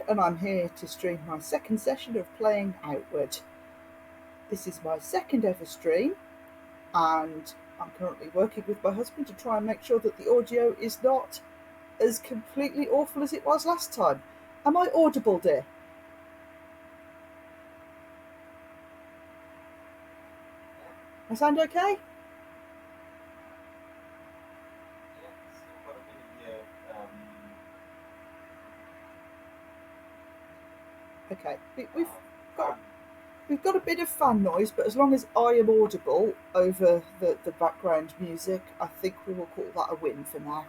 and I'm here to stream my second session of playing Outward. This is my second ever stream, and I'm currently working with my husband to try and make sure that the audio is not as completely awful as it was last time. Am I audible, dear? I sound okay? Okay, we've got a bit of fan noise, but as long as I am audible over the background music, I think we will call that a win for now.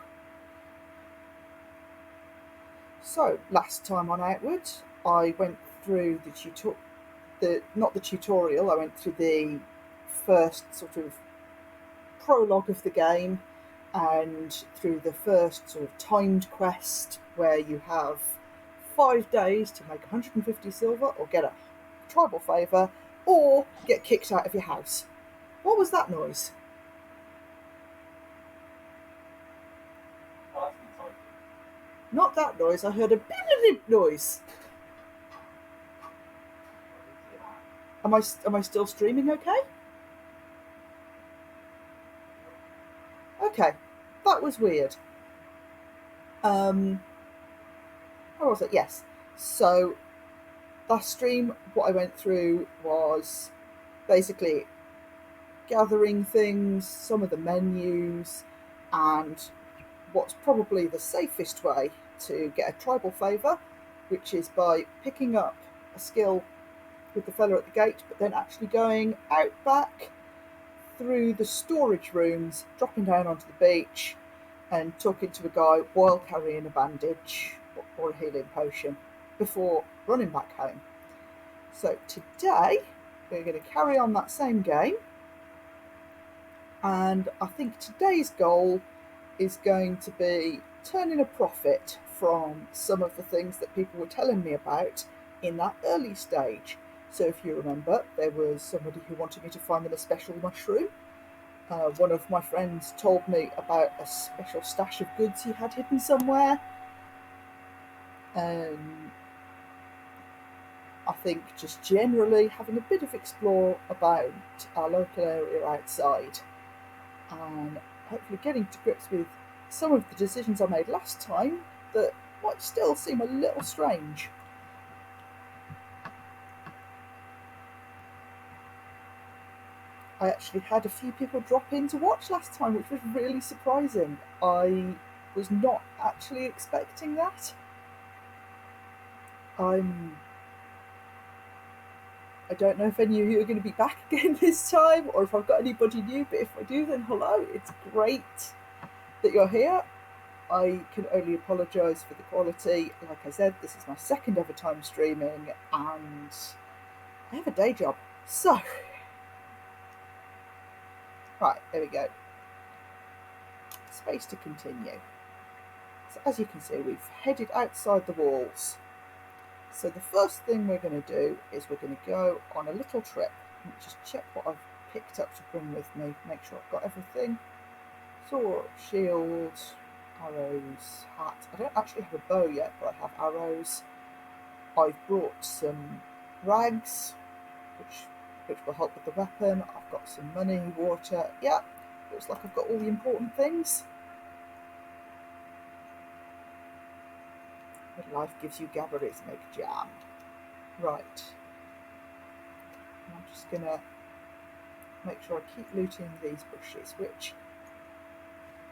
So, last time on Outward, I went through not the tutorial, I went through the first sort of prologue of the game and through the first sort of timed quest where you have 5 days to make 150 silver or get a tribal favour or get kicked out of your house. What was that noise? Not that noise, I heard a bit noise. Am I still streaming okay? Okay, that was weird. How was it? Yes. So last stream, what I went through was basically gathering things, some of the menus, and what's probably the safest way to get a tribal favour, which is by picking up a skill with the fella at the gate, but then actually going out back through the storage rooms, dropping down onto the beach, and talking to a guy while carrying a bandage or a healing potion before running back home. So today we're going to carry on that same game, and I think today's goal is going to be turning a profit from some of the things that people were telling me about in that early stage. So if you remember, there was somebody who wanted me to find them a special mushroom. One of my friends told me about a special stash of goods he had hidden somewhere. I think just generally having a bit of explore about our local area outside and hopefully getting to grips with some of the decisions I made last time that might still seem a little strange. I actually had a few people drop in to watch last time, which was really surprising. I was not actually expecting that. I don't know if any of you are going to be back again this time or if I've got anybody new, but if I do, then hello. It's great that you're here. I can only apologise for the quality. Like I said, this is my second ever time streaming and I have a day job. So, right, there we go. Space to continue. So as you can see, we've headed outside the walls. So the first thing we're going to do is we're going to go on a little trip. Let me just check what I've picked up to bring with me, make sure I've got everything. Sword, shield, arrows, hat. I don't actually have a bow yet, but I have arrows. I've brought some rags, which will help with the weapon. I've got some money, water. Yeah, looks like I've got all the important things. When life gives you gabberets, make jam. Right. I'm just going to make sure I keep looting these bushes, which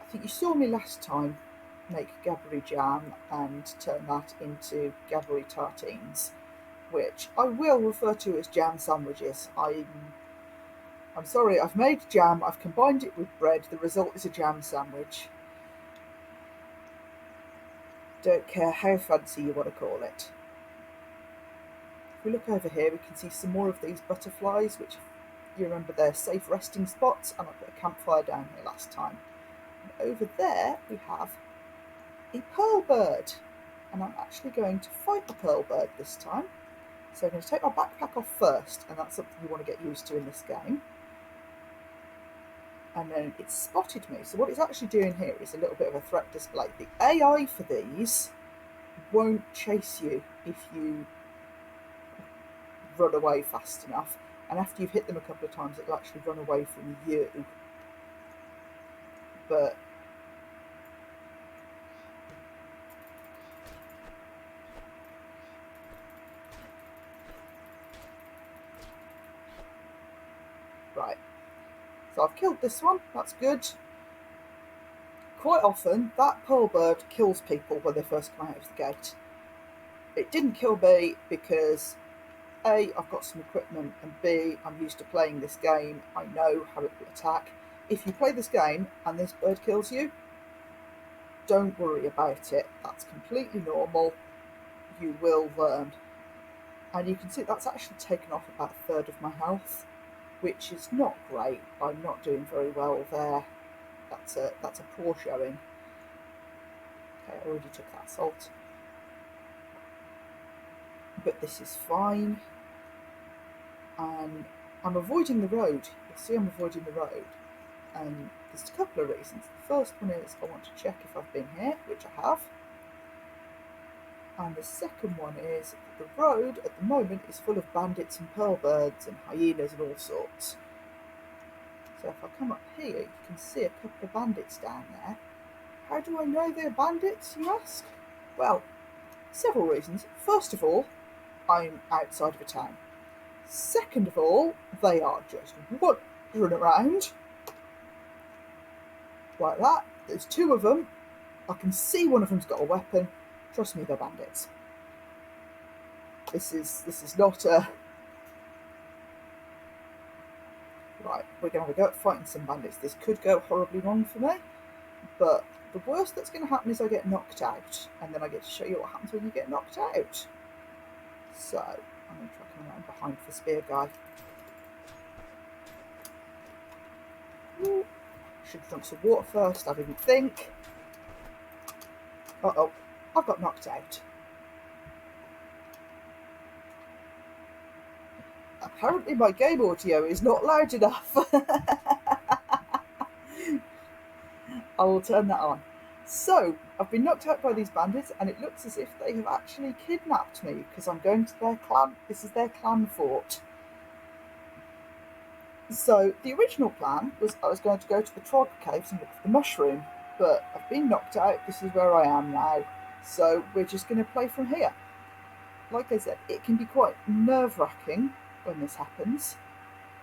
I think you saw me last time make gabbery jam and turn that into gabbery tartines, which I will refer to as jam sandwiches. I'm sorry, I've made jam, I've combined it with bread, the result is a jam sandwich. Don't care how fancy you want to call it. If we look over here, we can see some more of these butterflies, which you remember they're safe resting spots, and I put a campfire down here last time. And over there we have a pearl bird, and I'm actually going to fight the pearl bird this time. So I'm going to take my backpack off first, and that's something you want to get used to in this game. And then it's spotted me. So what it's actually doing here is a little bit of a threat display. The AI for these won't chase you if you run away fast enough, and after you've hit them a couple of times it'll actually run away from you. But right, so I've killed this one, that's good. Quite often that pearl bird kills people when they first come out of the gate. It didn't kill me because A, I've got some equipment, and B, I'm used to playing this game. I know how it will attack. If you play this game and this bird kills you, don't worry about it. That's completely normal. You will learn. And you can see that's actually taken off about a third of my health, which is not great. I'm not doing very well there. That's a poor showing. Okay, I already took that salt. But this is fine. And I'm avoiding the road. You'll see I'm avoiding the road. And there's a couple of reasons. The first one is I want to check if I've been here, which I have. And the second one is that the road at the moment is full of bandits and pearl birds and hyenas and all sorts. So if I come up here, you can see a couple of bandits down there. How do I know they're bandits, you ask? Well, several reasons. First of all, I'm outside of a town. Second of all, they are just wandering around like that. There's two of them. I can see one of them's got a weapon. Trust me, they're bandits. This is not a... Right, we're going to have a go at fighting some bandits. This could go horribly wrong for me, but the worst that's going to happen is I get knocked out, and then I get to show you what happens when you get knocked out. So, I'm going to try coming around behind the spear guy. Ooh. Should have drunk some water first, I didn't think. Uh-oh, I've got knocked out. Apparently my game audio is not loud enough. I will turn that on. So, I've been knocked out by these bandits, and it looks as if they have actually kidnapped me, because I'm going to their clan. This is their clan fort. So, the original plan was I was going to go to the Trog Caves and look for the mushroom, but I've been knocked out. This is where I am now. So, we're just going to play from here. Like I said, it can be quite nerve-wracking when this happens.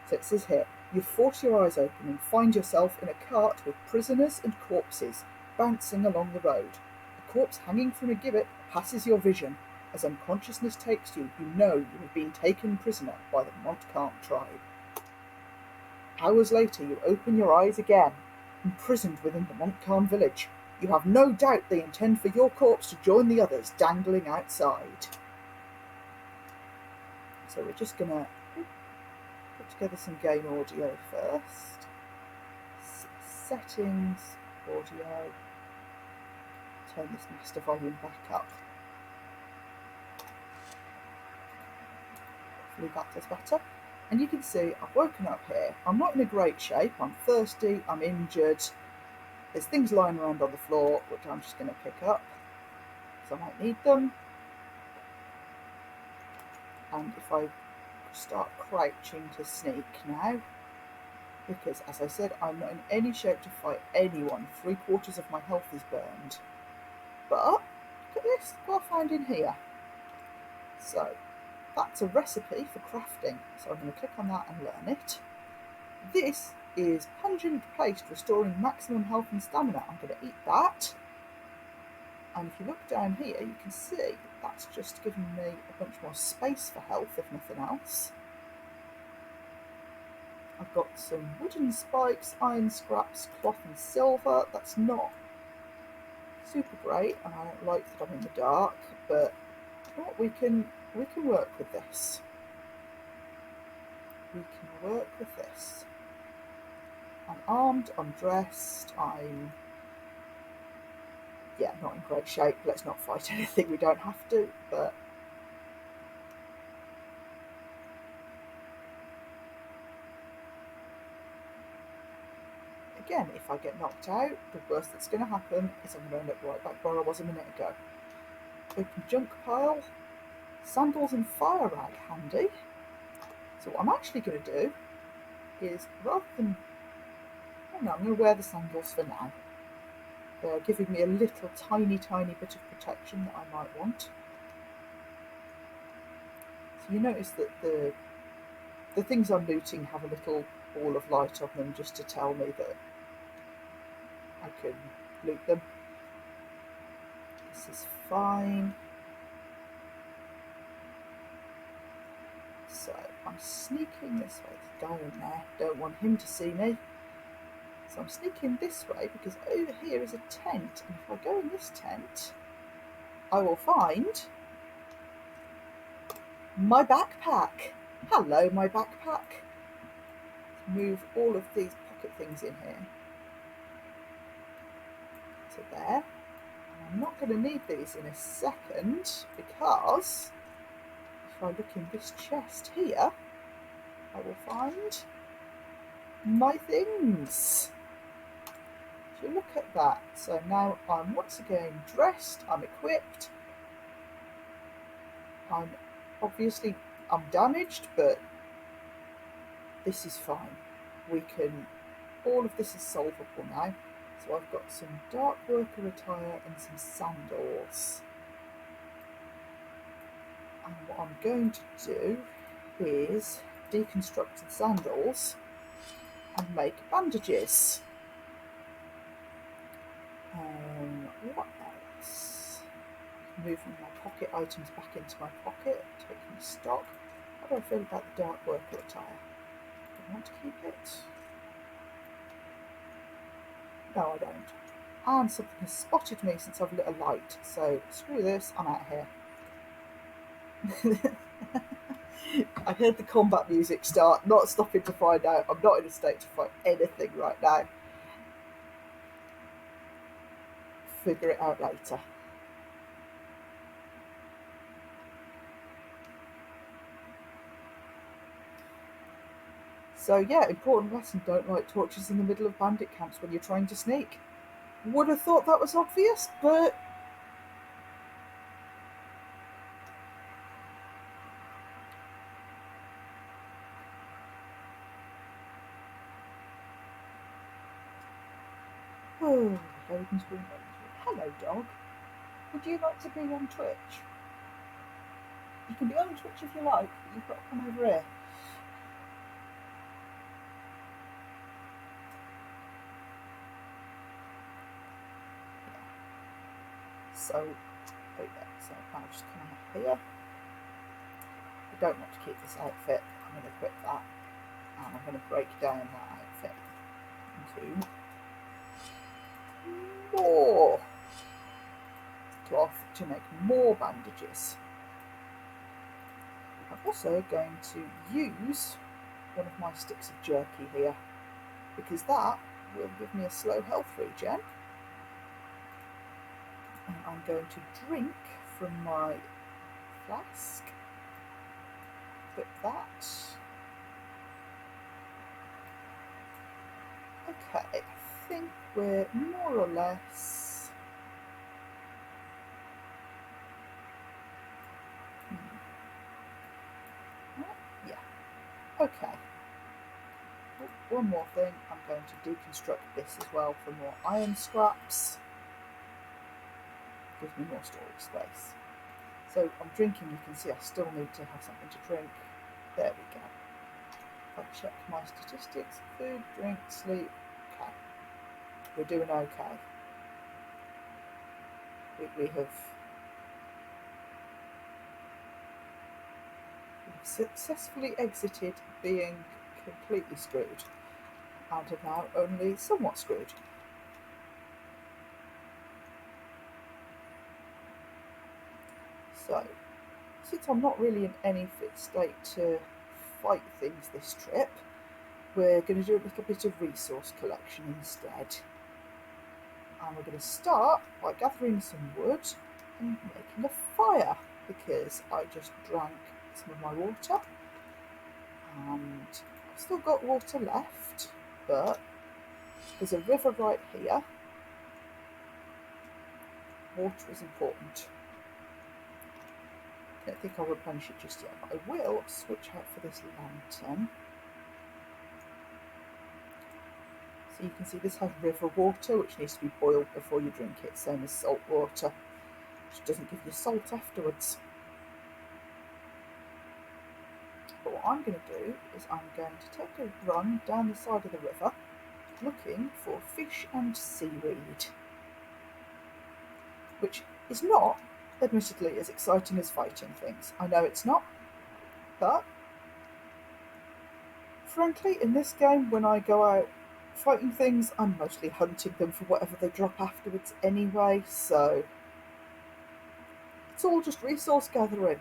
So it says here, you force your eyes open and find yourself in a cart with prisoners and corpses bouncing along the road. A corpse hanging from a gibbet passes your vision. As unconsciousness takes you, you know you have been taken prisoner by the Montcalm tribe. Hours later, you open your eyes again, imprisoned within the Montcalm village. You have no doubt they intend for your corpse to join the others dangling outside. So we're just going to put together some game audio first. Settings, audio. Turn this master volume back up. Hopefully that does better. And you can see I've woken up here. I'm not in a great shape. I'm thirsty, I'm injured. There's things lying around on the floor, which I'm just going to pick up, because I might need them. And if I start crouching to sneak now, because as I said, I'm not in any shape to fight anyone. 3/4 of my health is burned. But look at this, what I found in here. So that's a recipe for crafting. So I'm going to click on that and learn it. This is Pungent Paste, restoring maximum health and stamina. I'm going to eat that. And if you look down here, you can see that's just giving me a bunch more space for health, if nothing else. I've got some wooden spikes, iron scraps, cloth and silver. That's not super great, and I don't like that I'm in the dark, but what we can work with this. We can work with this. I'm armed, I'm dressed, I'm not in great shape. Let's not fight anything we don't have to, but again, if I get knocked out, the worst that's going to happen is I'm going to end up right back where I was a minute ago. Open junk pile. Sandals and fire rag handy. So what I'm actually going to do is, rather than... Oh no, I'm going to wear the sandals for now. They're giving me a little tiny bit of protection that I might want. So you notice that the things I'm looting have a little ball of light on them just to tell me that I can loot them. This is fine. So I'm sneaking this way. There's a guy in there. Don't want him to see me. So I'm sneaking this way because over here is a tent. And if I go in this tent, I will find my backpack. Hello, my backpack. Let's move all of these pocket things in here. So there. And I'm not going to need these in a second because if I look in this chest here, I will find my things. So look at that. So now I'm once again dressed, I'm equipped. I'm damaged, but this is fine. All of this is solvable now. So I've got some dark worker attire and some sandals. And what I'm going to do is deconstruct the sandals and make bandages. What else? Moving my pocket items back into my pocket, taking stock. How do I feel about the dark worker attire? Do I want to keep it? No, I don't. And something has spotted me since I've lit a light, so screw this, I'm out here. I heard the combat music start, not stopping to find out. I'm not in a state to fight anything right now. Figure it out later. So yeah, important lesson, don't light torches in the middle of bandit camps when you're trying to sneak. Would have thought that was obvious, but... Oh, hello dog. Would you like to be on Twitch? You can be on Twitch if you like, but you've got to come over here. So, oh yeah, so I'll just come up here. I don't want to keep this outfit. I'm going to equip that, and I'm going to break down that outfit into more cloth to make more bandages. I'm also going to use one of my sticks of jerky here, because that will give me a slow health regen. And I'm going to drink from my flask. Put that. Okay, I think we're more or less... Yeah, okay. Oh, one more thing, I'm going to deconstruct this as well for more iron scraps. Gives me more storage space. So I'm drinking, you can see I still need to have something to drink. There we go. If I check my statistics, food, drink, sleep, okay. We're doing okay. We have successfully exited being completely screwed and are now only somewhat screwed. So, since I'm not really in any fit state to fight things this trip, we're going to do a little bit of resource collection instead. And we're going to start by gathering some wood and making a fire, because I just drank some of my water and I've still got water left, but there's a river right here. Water is important. don't think I'll replenish it just yet, but I will switch out for this lantern. So you can see this has river water, which needs to be boiled before you drink it, same as salt water, which doesn't give you salt afterwards. But what I'm going to do is I'm going to take a run down the side of the river looking for fish and seaweed, which is not, admittedly, as exciting as fighting things. I know it's not, but frankly, in this game, when I go out fighting things, I'm mostly hunting them for whatever they drop afterwards anyway, so it's all just resource gathering.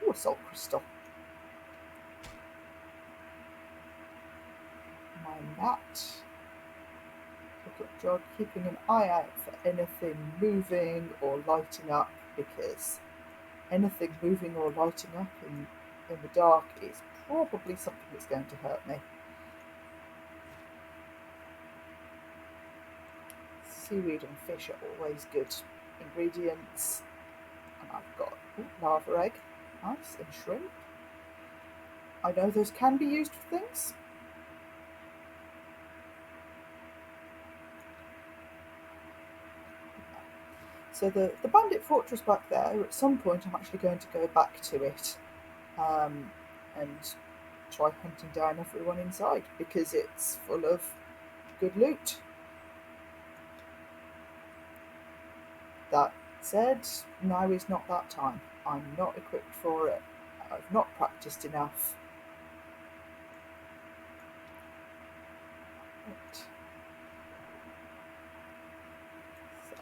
Ooh, a salt crystal. Mine that. Look at Jog, keeping an eye out for anything moving or lighting up, because anything moving or lighting up in the dark is probably something that's going to hurt me. Seaweed and fish are always good ingredients. And I've got lava egg, nice, and shrimp. I know those can be used for things. So the bandit fortress back there, at some point I'm actually going to go back to it and try hunting down everyone inside, because it's full of good loot. That said, now is not that time. I'm not equipped for it. I've not practiced enough. Right. So,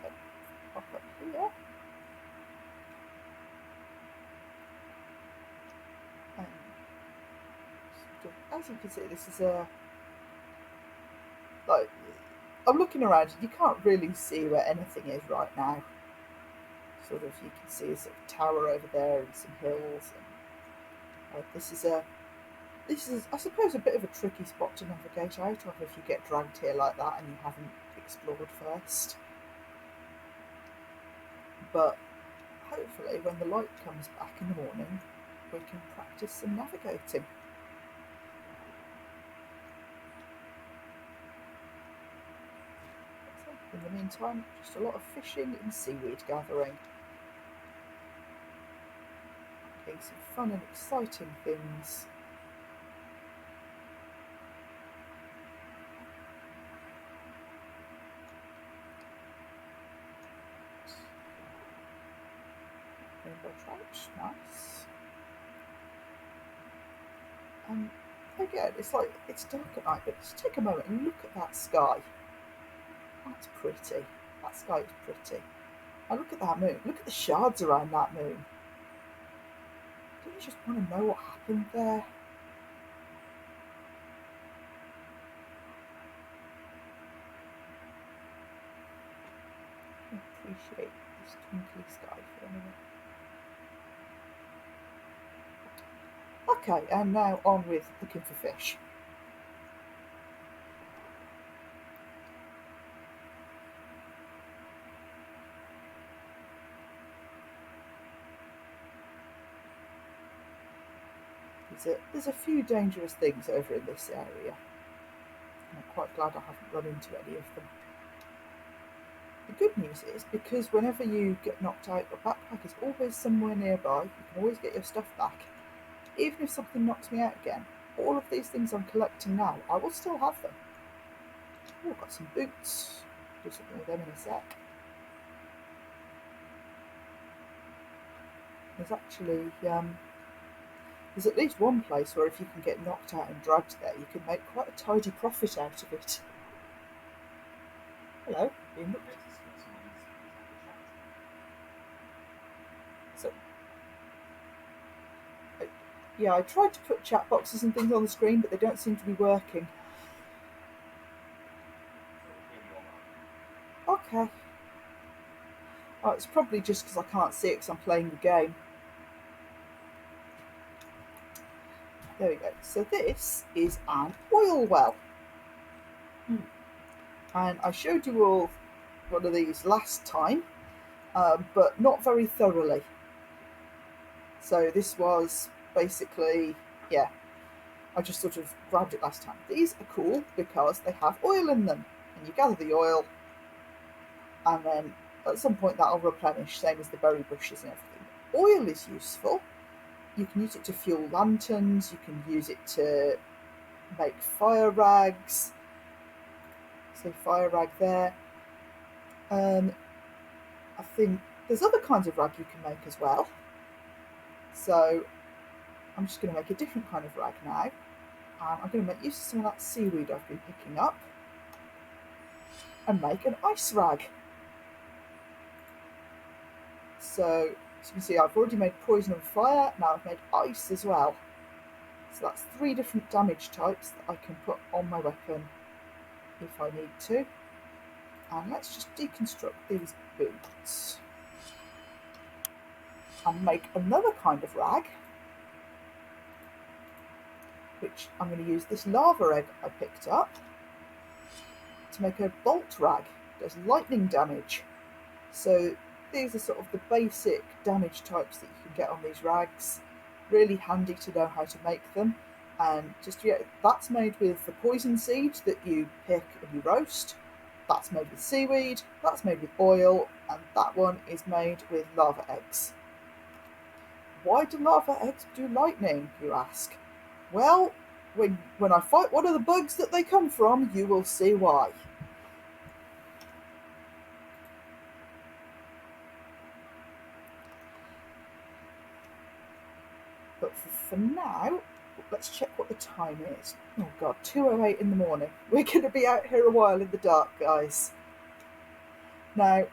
pop up here. And as you can see, this is like, I'm looking around and you can't really see where anything is right now. Sort of, you can see a sort of tower over there and some hills. And this is, I suppose, a bit of a tricky spot to navigate out of if you get dragged here like that and you haven't explored first. But hopefully when the light comes back in the morning, we can practice some navigating. So, in the meantime, just a lot of fishing and seaweed gathering. Getting some fun and exciting things. Rainbow trout, nice. And again, it's like, it's dark at night, but just take a moment and look at that sky. That's pretty. That sky is pretty. And look at that moon. Look at the shards around that moon. Don't you just want to know what happened there? I appreciate this twinkly sky for a minute. Okay, and now on with looking for fish. There's a few dangerous things over in this area. I'm quite glad I haven't run into any of them. The good news is, because whenever you get knocked out, your backpack is always somewhere nearby. You can always get your stuff back. Even if something knocks me out again, all of these things I'm collecting now, I will still have them. Oh, I've got some boots. Do something with them in a sec. There's actually, there's at least one place where if you can get knocked out and dragged there, you can make quite a tidy profit out of it. Hello, being looked. So, yeah, I tried to put chat boxes and things on the screen, but they don't seem to be working. Okay. Oh, it's probably just because I can't see it because I'm playing the game. There we go. So this is an oil well. And I showed you all one of these last time, but not very thoroughly. So this was basically, yeah, I just sort of grabbed it last time. These are cool because they have oil in them, and you gather the oil, and then at some point that'll replenish, same as the berry bushes and everything. Oil is useful. You can use it to fuel lanterns, you can use it to make fire rags. So fire rag there. I think there's other kinds of rag you can make as well. So I'm just going to make a different kind of rag now. I'm going to make use of some of that seaweed I've been picking up and make an ice rag. So as you can see, I've already made poison and fire, now I've made ice as well. So that's 3 different damage types that I can put on my weapon if I need to. And let's just deconstruct these boots and make another kind of rag, which I'm going to use this lava egg I picked up to make a bolt rag. It does lightning damage. So these are sort of the basic damage types that you can get on these rags. Really handy to know how to make them. And just, yeah, that's made with the poison seed that you pick and you roast. That's made with seaweed, that's made with oil, and that one is made with lava eggs. Why do lava eggs do lightning, you ask? Well, when I fight one of the bugs that they come from, you will see why. But for now, let's check what the time is. Oh god, 2:08 in the morning. We're going to be out here a while in the dark, guys. Now,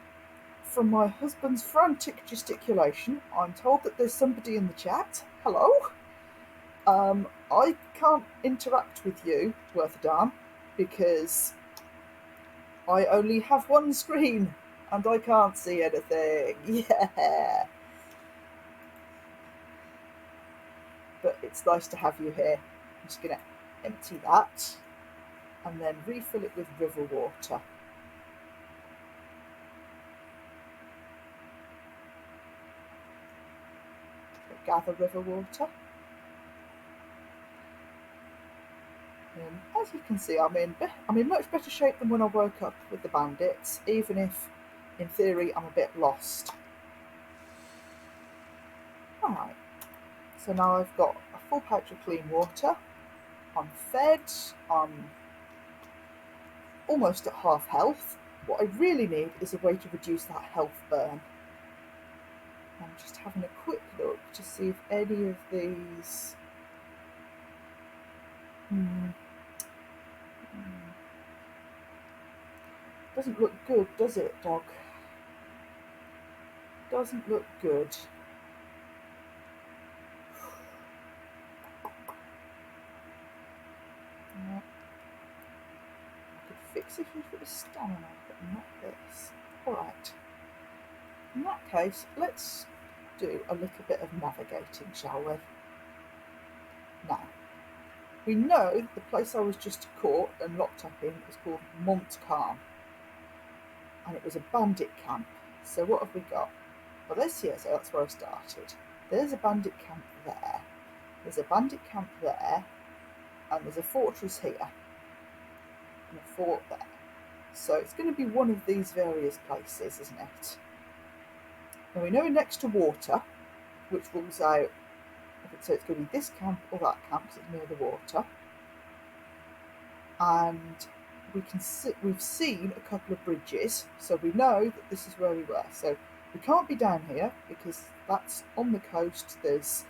from my husband's frantic gesticulation, I'm told that there's somebody in the chat. Hello? I can't interact with you, worth a damn, because I only have one screen and I can't see anything. Yeah. But it's nice to have you here. I'm just going to empty that and then refill it with river water. Gather river water. As you can see, I'm in much better shape than when I woke up with the bandits, even if, in theory, I'm a bit lost. Alright, so now I've got a full pouch of clean water. I'm fed, I'm almost at half health. What I really need is a way to reduce that health burn. I'm just having a quick look to see if any of these... Doesn't look good, does it, dog? Doesn't look good. I could fix it if it was stamina, but not this. Alright. In that case, let's do a little bit of navigating, shall we? Now, we know the place I was just caught and locked up in is called Montcalm, and it was a bandit camp. So what have we got? Well, there's here, so that's where I started. There's a bandit camp there. There's a bandit camp there, and there's a fortress here, and a fort there. So it's going to be one of these various places, isn't it? Now we know we're next to water, which rules out, so it's going to be this camp or that camp because it's near the water. And we've seen a couple of bridges, so we know that this is where we were. So we can't be down here because that's on the coast. There's,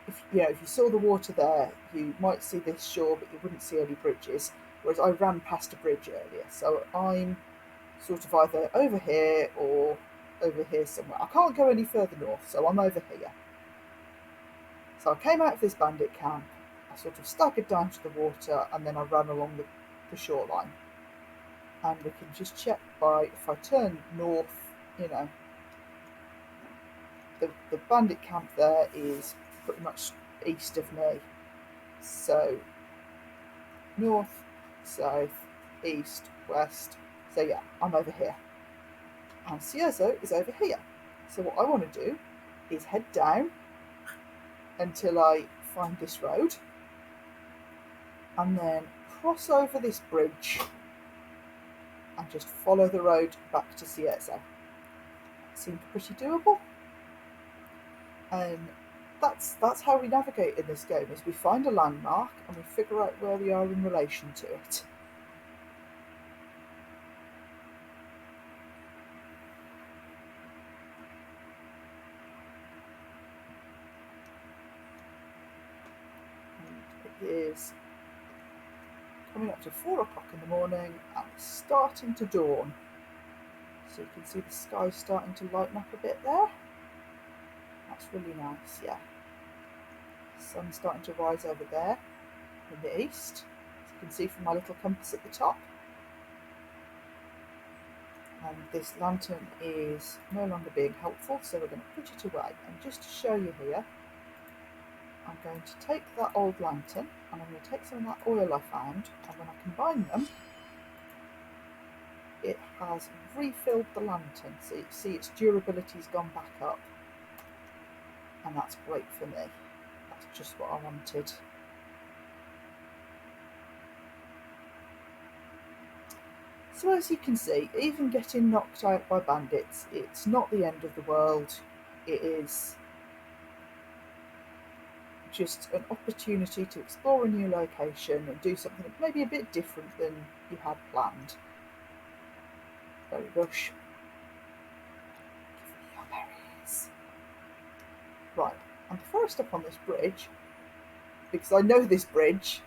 if you saw the water there, you might see this shore, but you wouldn't see any bridges. Whereas I ran past a bridge earlier, so I'm sort of either over here or over here somewhere. I can't go any further north, so I'm over here. So I came out of this bandit camp, I sort of staggered down to the water, and then I ran along the shoreline. And we can just check by, if I turn north, the bandit camp there is pretty much east of me. So north, south, east, west. So yeah, I'm over here. And Cierzo is over here. So what I want to do is head down until I find this road, and then cross over this bridge and just follow the road back to Cierzo. Seemed pretty doable, and that's how we navigate in this game, is we find a landmark and we figure out where we are in relation to it. And it is coming up to 4 o'clock in the morning and it's starting to dawn. So you can see the sky starting to lighten up a bit there. That's really nice, yeah. Sun's starting to rise over there in the east, as you can see from my little compass at the top. And this lantern is no longer being helpful, so we're going to put it away. And just to show you here, I'm going to take that old lantern and I'm going to take some of that oil I found, and when I combine them, it has refilled the lantern. So you see its durability's gone back up, and that's great for me. That's just what I wanted. So as you can see, even getting knocked out by bandits, it's not the end of the world. It is just an opportunity to explore a new location and do something maybe a bit different than you had planned. Berry bush. Give me your berries. Right, and before I step on this bridge, because I know this bridge,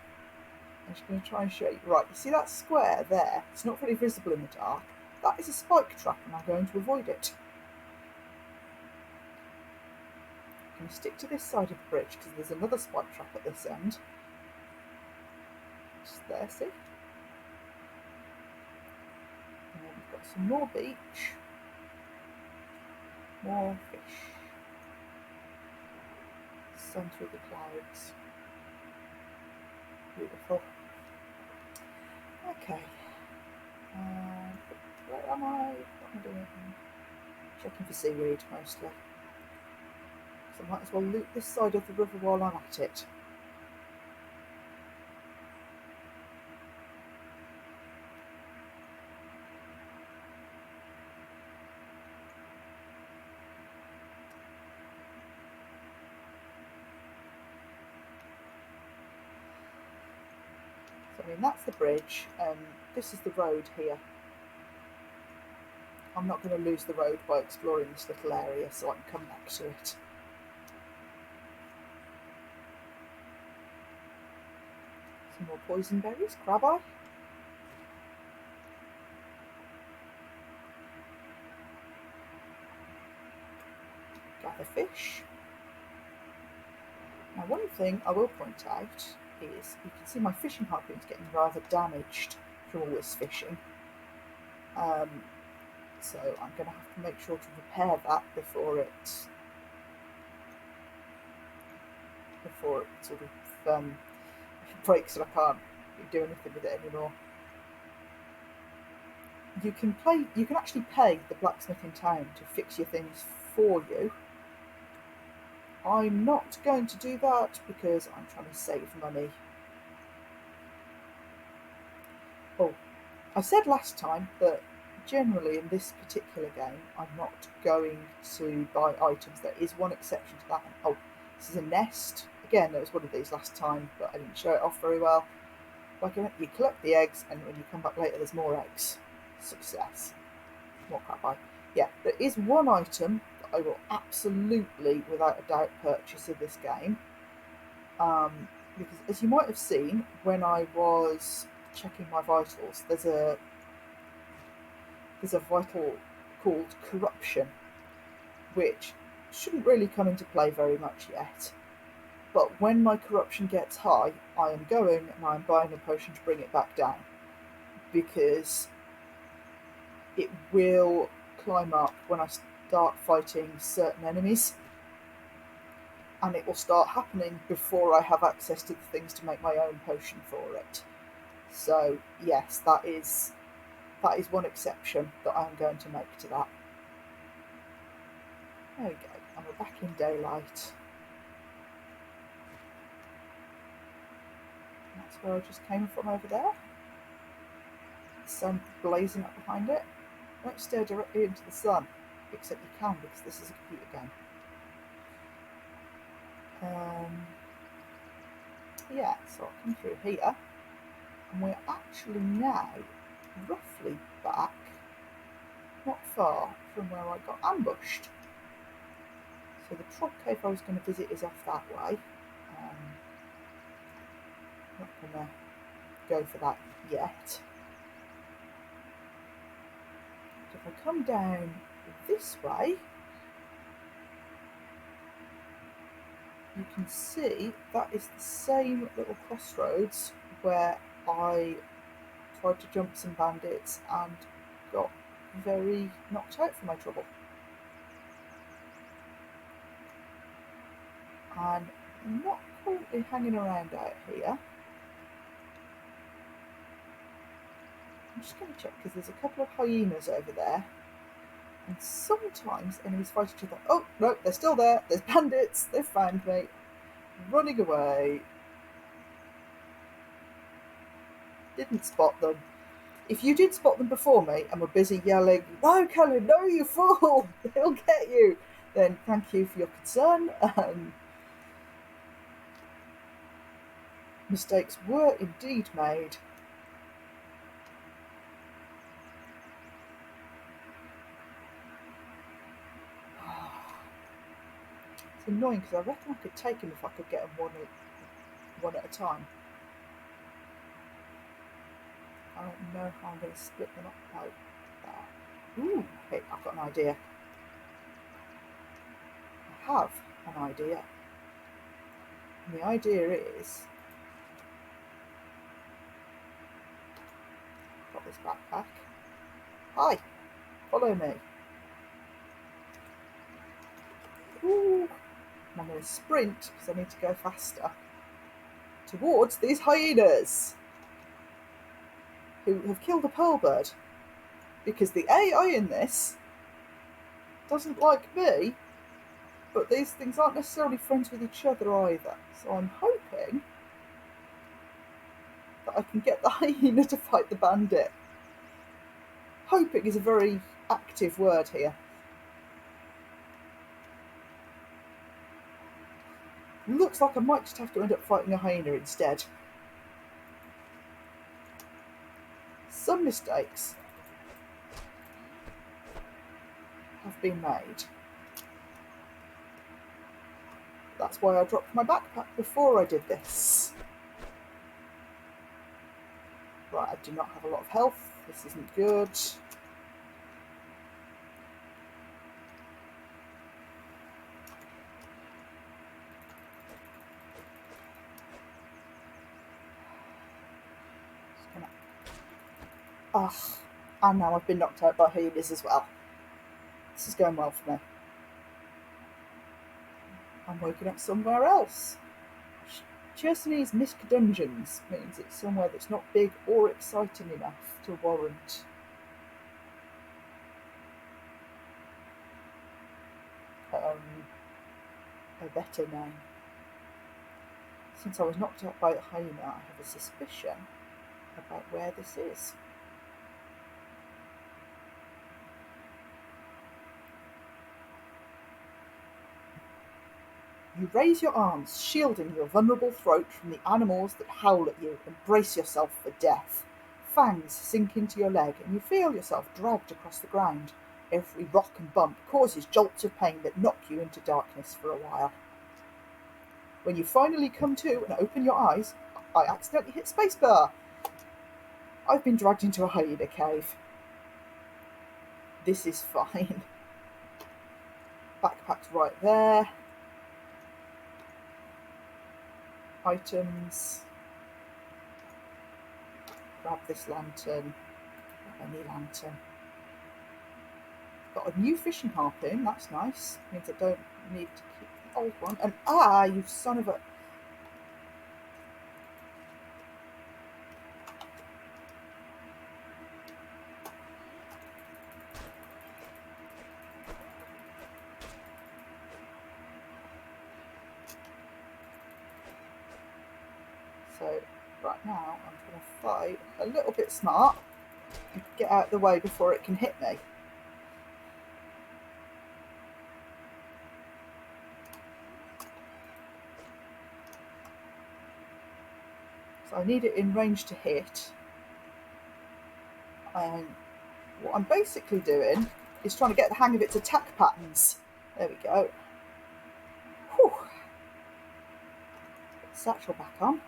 I'm just going to try and show you. Right, you see that square there? It's not really visible in the dark. That is a spike trap, and I'm going to avoid it. I'm going to stick to this side of the bridge because there's another spike trap at this end. Just there, see? And then we've got some more beach. More fish. Sun through the clouds. Beautiful. Okay. Where am I? What am I doing? Checking for seaweed mostly. So I might as well loop this side of the river while I'm at it. So I mean, that's the bridge, and this is the road here. I'm not going to lose the road by exploring this little area, so I can come back to it. Some more poison berries, crab eye. Gather fish. Now, one thing I will point out is you can see my fishing harpoon's getting rather damaged from all this fishing. So I'm going to have to make sure to repair that before it sort of breaks and I can't do anything with it anymore. You can actually pay the blacksmith in town to fix your things for you. I'm not going to do that because I'm trying to save money. Oh, I said last time that generally in this particular game I'm not going to buy items. There is one exception to that. Oh, this is a nest. Again, there was one of these last time, but I didn't show it off very well. Like, you collect the eggs, and when you come back later, there's more eggs. Success. More crap eye. Yeah, there is one item that I will absolutely, without a doubt, purchase in this game. Because, as you might have seen, when I was checking my vitals, there's a vital called corruption, which shouldn't really come into play very much yet. But when my corruption gets high, I am going and I'm buying a potion to bring it back down, because it will climb up when I start fighting certain enemies, and it will start happening before I have access to the things to make my own potion for it. So yes, that is one exception that I'm going to make to that. There we go, and we're back in daylight. That's where I just came from over there. The sun blazing up behind it. Don't stare directly into the sun, except you can because this is a computer game. Yeah, so I'll come through here, and we're actually now roughly back, not far from where I got ambushed. So the troll cave I was going to visit is off that way. Not going to go for that yet. So if I come down this way, you can see that is the same little crossroads where I tried to jump some bandits and got very knocked out for my trouble. And I'm not currently hanging around out here. I'm just going to check because there's a couple of hyenas over there. And sometimes enemies fight each other. Oh, no, they're still there. There's bandits. They've found me. Running away. Didn't spot them. If you did spot them before me and were busy yelling, "No, Cullen, no, you fool! They'll get you," then thank you for your concern. Mistakes were indeed made. It's annoying because I reckon I could take him if I could get him one at a time. I don't know how I'm going to split them up like that. Ooh, hey, I've got an idea. I have an idea. And the idea is, got this backpack. Hi, follow me. Ooh, and I'm going to sprint because I need to go faster towards these hyenas who have killed a pearl bird, because the AI in this doesn't like me, but these things aren't necessarily friends with each other either. So I'm hoping that I can get the hyena to fight the bandit. Hoping is a very active word here. Looks like I might just have to end up fighting a hyena instead. Some mistakes have been made. That's why I dropped my backpack before I did this. Right, I do not have a lot of health. This isn't good. Ugh, and now I've been knocked out by hyenas as well. This is going well for me. I'm waking up somewhere else. Chersonese Misc Dungeons means it's somewhere that's not big or exciting enough to warrant a better name. Since I was knocked out by a hyena, I have a suspicion about where this is. You raise your arms, shielding your vulnerable throat from the animals that howl at you, and brace yourself for death. Fangs sink into your leg, and you feel yourself dragged across the ground. Every rock and bump causes jolts of pain that knock you into darkness for a while. When you finally come to and open your eyes, I accidentally hit spacebar. I've been dragged into a hyena cave. This is fine. Backpack's right there. Items. Grab this lantern. Grab any lantern. Got a new fishing harpoon, that's nice. Means I don't need to keep the old one. And you son of a... So Right now, I'm going to fight a little bit smart and get out of the way before it can hit me. So I need it in range to hit. And what I'm basically doing is trying to get the hang of its attack patterns. There we go. Whew. Put the satchel back on.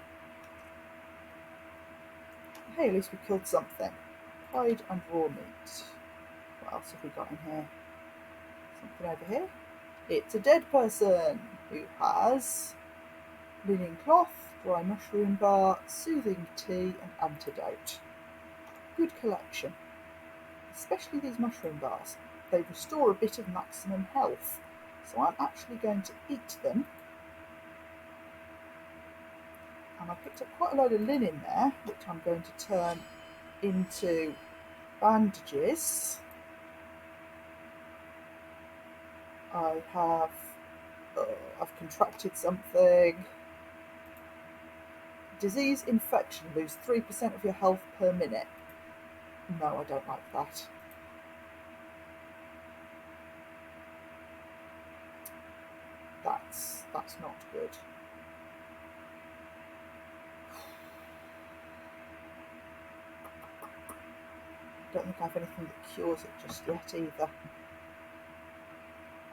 Hey, at least we killed something. Hide and raw meat. What else have we got in here? Something over here. It's a dead person who has linen cloth, dry mushroom bar, soothing tea and antidote. Good collection. Especially these mushroom bars. They restore a bit of maximum health. So I'm actually going to eat them. And I picked up quite a load of linen there, which I'm going to turn into bandages. I've contracted something. Disease infection, lose 3% of your health per minute. No, I don't like that. That's not good. I don't think I have anything that cures it just yet either.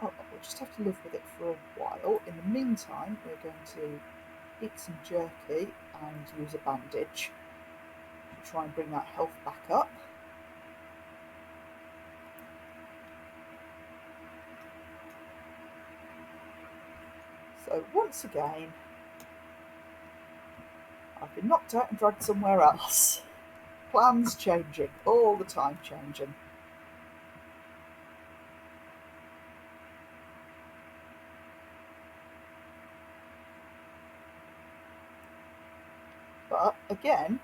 Oh, we'll just have to live with it for a while. In the meantime, we're going to eat some jerky and use a bandage to try and bring that health back up. So once again, I've been knocked out and dragged somewhere else. Plans changing, all the time changing. But again,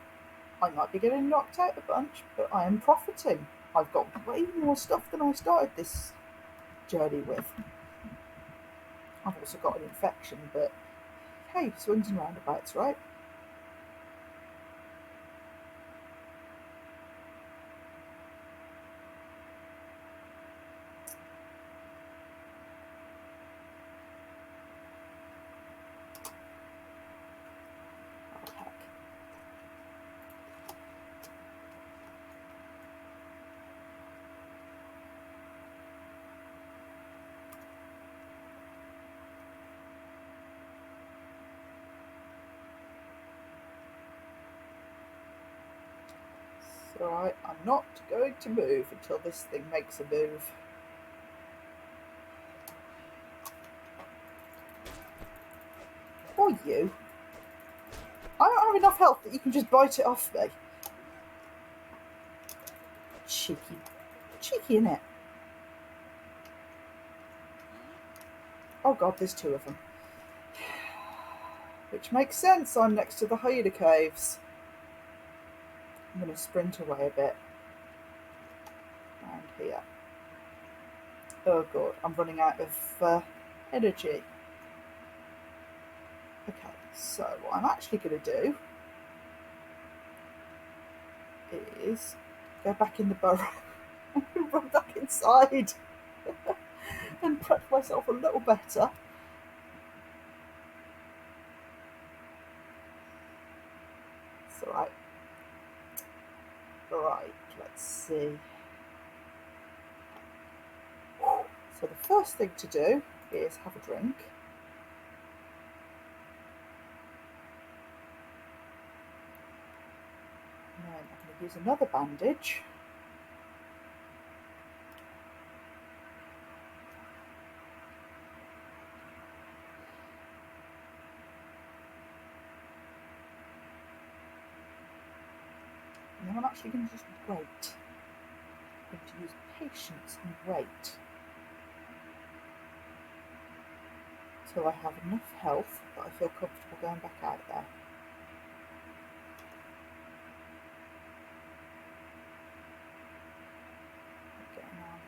I might be getting knocked out a bunch, but I am profiting. I've got way more stuff than I started this journey with. I've also got an infection, but hey, swings and roundabouts, right? Oh, heck. It's alright, I'm not going to move until this thing makes a move. Or you. I don't have enough health that you can just bite it off me. Cheeky. Cheeky, innit? Oh god, there's two of them. Which makes sense, I'm next to the hyena caves. I'm going to sprint away a bit. And here. Oh god, I'm running out of energy. Okay, so what I'm actually going to do is go back in the burrow and run back inside and prep myself a little better. It's alright. Right, let's see. So the first thing to do is have a drink. And then I'm going to use another bandage. And then I'm actually going to just wait. I'm going to use patience and wait till I have enough health that I feel comfortable going back out there. Getting on.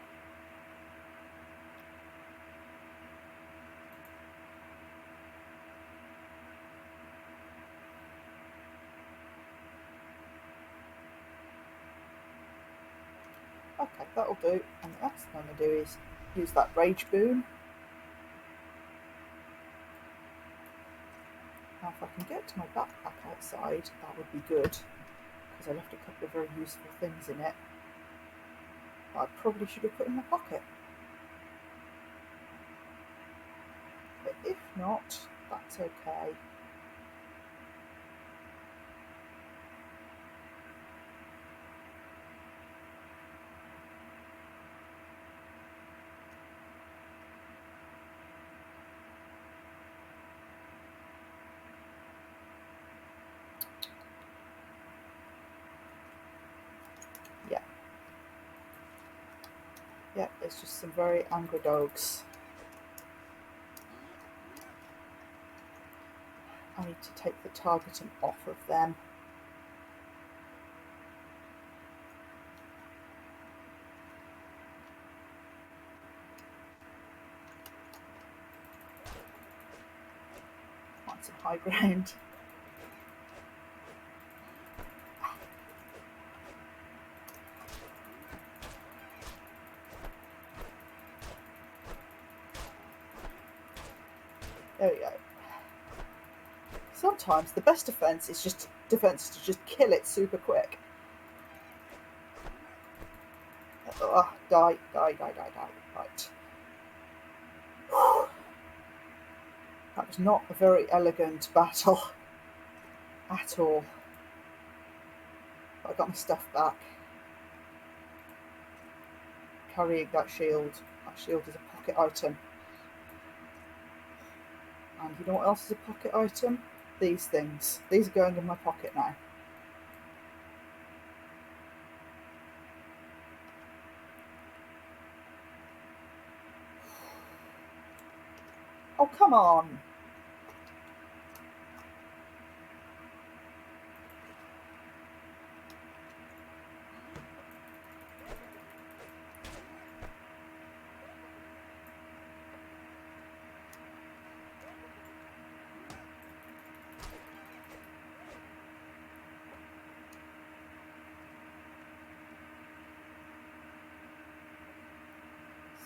Okay, that'll do. And the next thing I'm going to do is use that rage boon. Now if I can get to my backpack outside, that would be good, because I left a couple of very useful things in it that I probably should have put in my pocket. But if not, that's okay. Yeah, it's just some very angry dogs. I need to take the targeting off of them. Find some high ground. There we go. Sometimes the best defense is to just kill it super quick. Oh, die. Right. That was not a very elegant battle at all. But I got my stuff back. Carrying that shield. That shield is a pocket item. And you know what else is a pocket item? These things. These are going in my pocket now. Oh, come on!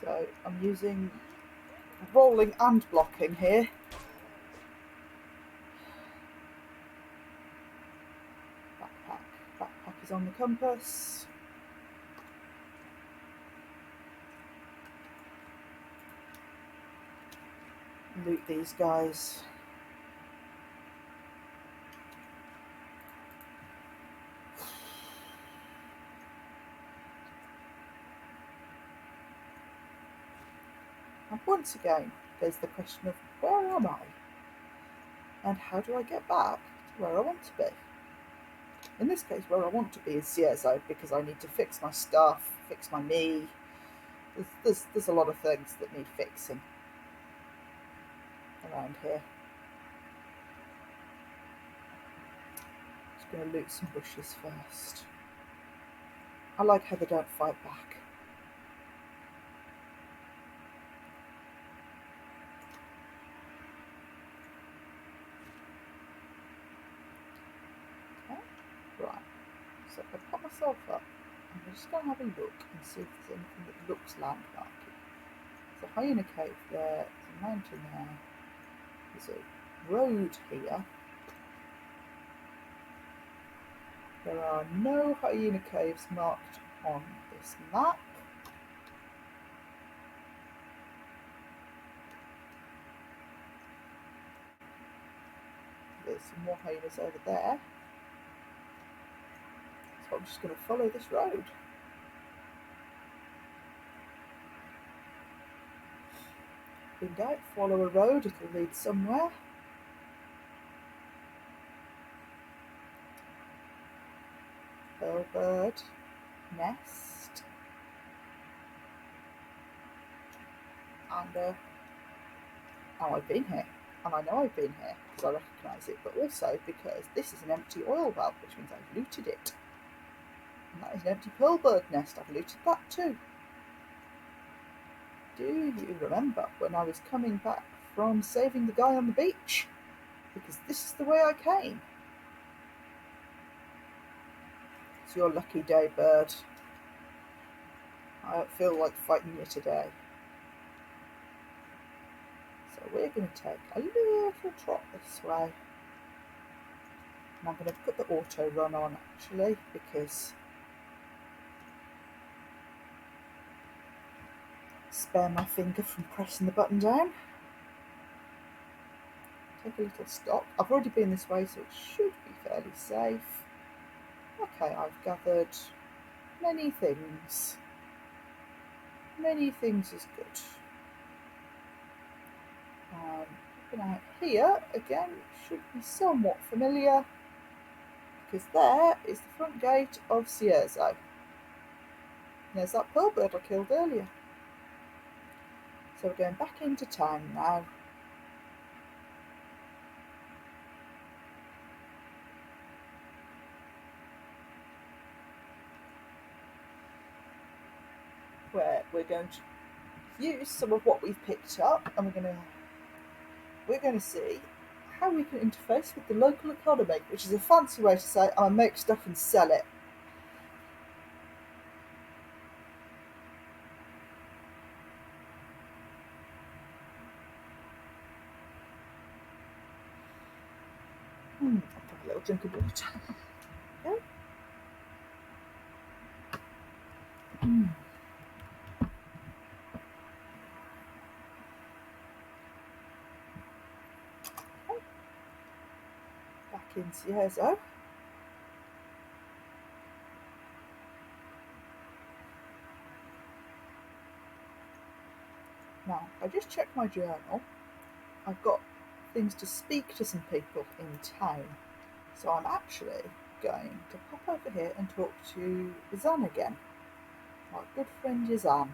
So I'm using rolling and blocking here. Backpack is on the compass. Loot these guys. And once again, there's the question of where am I? And how do I get back to where I want to be? In this case, where I want to be is CSO, because I need to fix my stuff, fix my knee. There's a lot of things that need fixing around here. Just going to loot some bushes first. I like how they don't fight back. Okay, right. So if I pop myself up, I'm just going to have a look and see if there's anything that looks landmarky. There's a hyena cave there, there's a mountain there, there's a road here. There are no hyena caves marked on this map. There's some more hyenas over there. So I'm just going to follow this road. In doubt, follow a road, it'll lead somewhere. Pearlbird nest. And oh, I've been here. And I know I've been here because I recognise it, but also because this is an empty oil well, which means I've looted it. And that is an empty pearlbird nest. I've looted that too. Do you remember when I was coming back from saving the guy on the beach? Because this is the way I came. It's your lucky day, bird. I don't feel like fighting you today. So we're going to take a little trot this way. And I'm going to put the auto run on actually, because spare my finger from pressing the button down. Take a little stop. I've already been this way, so it should be fairly safe. Okay, I've gathered many things. Many things is good. Looking out here, again, should be somewhat familiar, because there is the front gate of Cierzo. There's that pearl bird I killed earlier. So we're going back into town now. Where we're going to use some of what we've picked up, and we're going to see how we can interface with the local economy, which is a fancy way to say I make stuff and sell it. I'll have a little drink of water. Okay. Back in Cierzo. Now, I just checked my journal. I've got things to speak to some people in town. So I'm actually going to pop over here and talk to Yazan again. My good friend Yazan.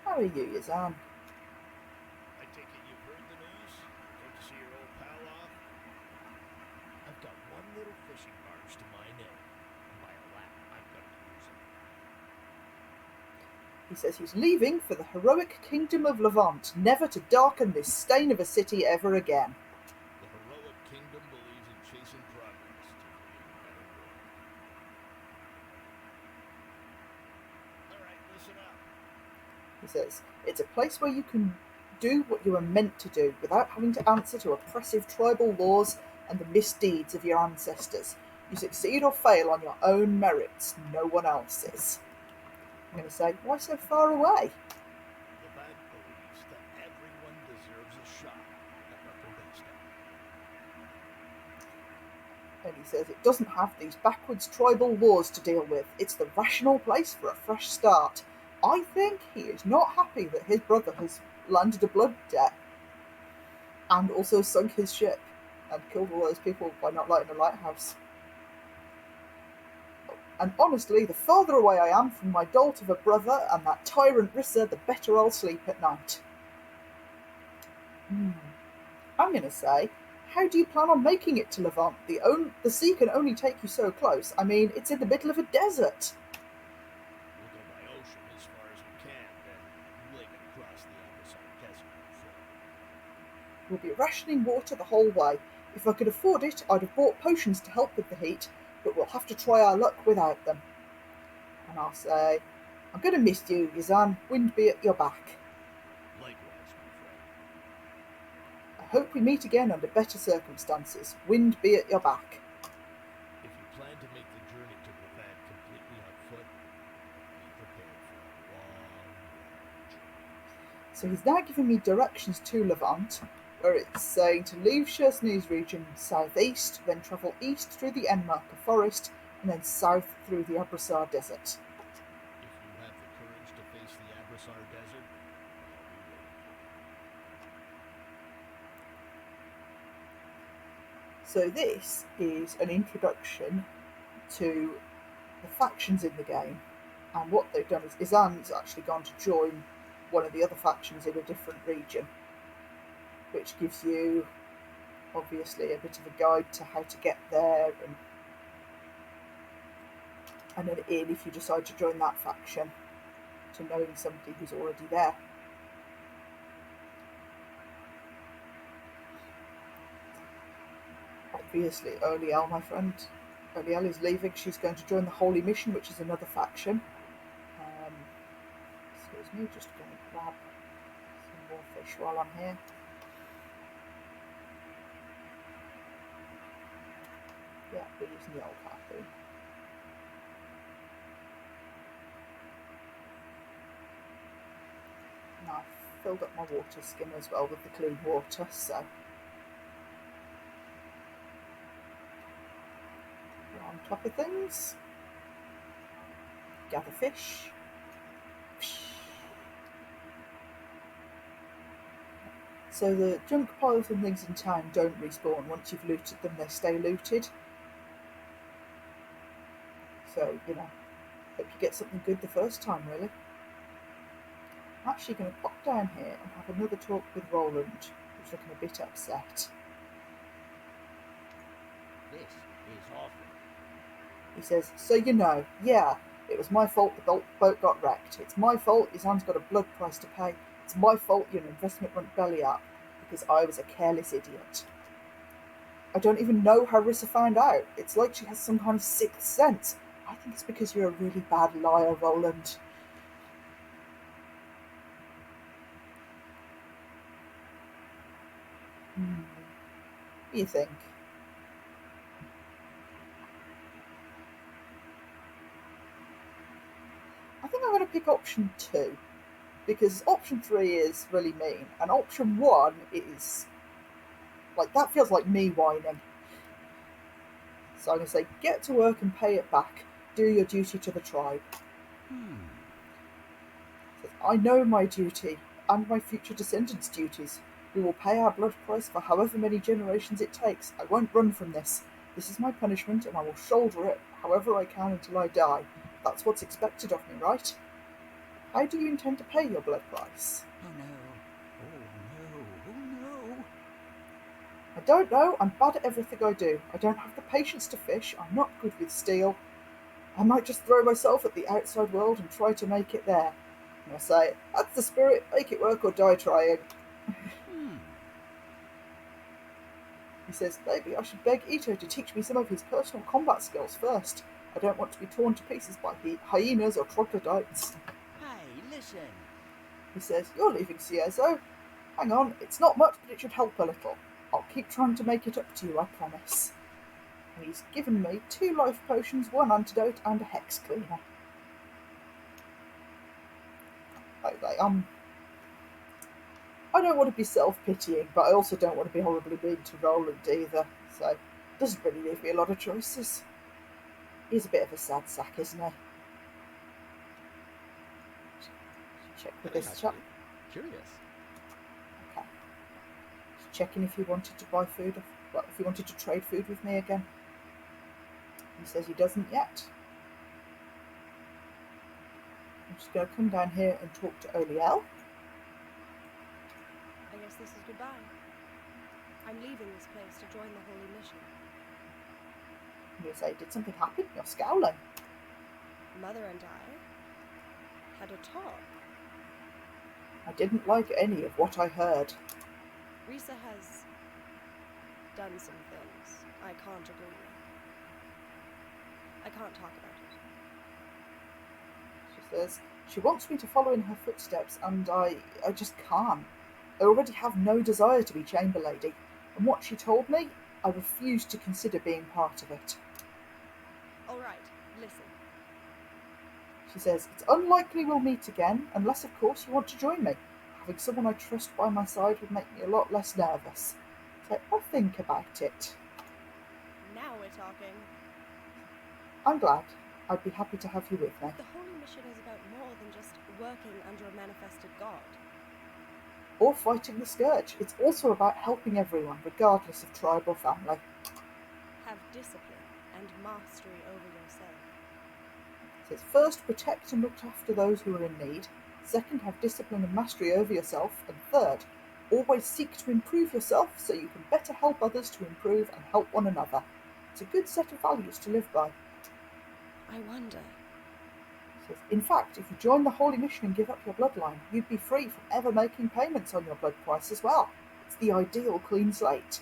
How are you, Yazan? I take it you've heard the news? Good to see your old pal off? I've got one little fishing barge to my name, and by a lap, I've got to use it. He says he's leaving for the heroic kingdom of Levant, never to darken this stain of a city ever again. The heroic kingdom believes in chasing progress to create a better world. All right, listen up. He says, it's a place where you can do what you are meant to do without having to answer to oppressive tribal laws and the misdeeds of your ancestors. You succeed or fail on your own merits, no one else's. I'm going to say, why so far away? Levant believes that everyone deserves a shot at what they're best at. And he says it doesn't have these backwards tribal laws to deal with. It's the rational place for a fresh start. I think he is not happy that his brother has landed a blood debt and also sunk his ship and killed all those people by not lighting a lighthouse. And honestly, the farther away I am from my dolt of a brother and that tyrant Rissa, the better I'll sleep at night. I'm going to say, how do you plan on making it to Levant? The sea can only take you so close. I mean, it's in the middle of a desert. We'll go by ocean as far as we can, then leg it across the Abyssal Desert before. We'll be rationing water the whole way. If I could afford it, I'd have bought potions to help with the heat, but we'll have to try our luck without them. And I'll say, I'm going to miss you, Yazan. Wind be at your back. Likewise, my friend. I hope we meet again under better circumstances. Wind be at your back. If you plan to make the journey to Levant completely on foot, be prepared for a long journey. So he's now giving me directions to Levant, where it's saying to leave Chersonese region southeast, then travel east through the Enmarker forest, and then south through the Abrasar desert. If you have the courage to face the Abrasar desert, I'll be waiting for you. So this is an introduction to the factions in the game, and what they've done is Izan's actually gone to join one of the other factions in a different region, which gives you obviously a bit of a guide to how to get there and an in if you decide to join that faction, to knowing somebody who's already there. Obviously, Oliel, my friend. Olielle is leaving. She's going to join the Holy Mission, which is another faction. Excuse me, just going to grab some more fish while I'm here. Yeah, we're using the old harpoon. And I've filled up my water skim as well with the clean water, so we're on top of things. Gather fish. So the junk piles and things in town don't respawn. Once you've looted them, they stay looted. So, you know, hope you get something good the first time, really. I'm actually going to pop down here and have another talk with Roland, who's looking a bit upset. This is awful. He says, so you know, yeah, it was my fault the boat got wrecked. It's my fault your son's got a blood price to pay. It's my fault your investment went belly up, because I was a careless idiot. I don't even know how Rissa found out. It's like she has some kind of sixth sense. I think it's because you're a really bad liar, Roland. What do you think? I think I'm going to pick option 2, because option 3 is really mean, and option 1 is, like, that feels like me whining. So I'm going to say, get to work and pay it back. Do your duty to the tribe. Says, I know my duty, and my future descendants' duties. We will pay our blood price for however many generations it takes. I won't run from this. This is my punishment, and I will shoulder it however I can until I die. That's what's expected of me, right? How do you intend to pay your blood price? Oh no. Oh no. I don't know. I'm bad at everything I do. I don't have the patience to fish. I'm not good with steel. I might just throw myself at the outside world and try to make it there. And I say, that's the spirit. Make it work or die trying. He says, maybe I should beg Ito to teach me some of his personal combat skills first. I don't want to be torn to pieces by hyenas or troglodytes. Hey, listen. He says, you're leaving Ciezo. Hang on, it's not much, but it should help a little. I'll keep trying to make it up to you, I promise. And he's given me 2 life potions, 1 antidote, and a hex cleaner. I don't want to be self-pitying, but I also don't want to be horribly mean to Roland either, so it doesn't really leave me a lot of choices. He's a bit of a sad sack, isn't he? Check with this chap. Curious. Okay. Just checking if he wanted to buy food, if he wanted to trade food with me again. He says he doesn't yet. I'm just going to come down here and talk to Olielle. I guess this is goodbye. I'm leaving this place to join the Holy Mission. You say, did something happen? You're scowling. Mother and I had a talk. I didn't like any of what I heard. Rissa has done some things I can't agree with. I can't talk about it. She says, she wants me to follow in her footsteps, and I just can't. I already have no desire to be Chamber Lady, and what she told me, I refuse to consider being part of it. All right, listen. She says, it's unlikely we'll meet again, unless, of course, you want to join me. Having someone I trust by my side would make me a lot less nervous. So I'll think about it. Now we're talking. I'm glad. I'd be happy to have you with me. The Holy Mission is about more than just working under a manifested god. Or fighting the Scourge. It's also about helping everyone, regardless of tribe or family. Have discipline and mastery over yourself. It says, first, protect and look after those who are in need. Second, have discipline and mastery over yourself. And third, always seek to improve yourself so you can better help others to improve and help one another. It's a good set of values to live by. I wonder. Says, in fact, if you join the Holy Mission and give up your bloodline, you'd be free from ever making payments on your blood price as well. It's the ideal clean slate.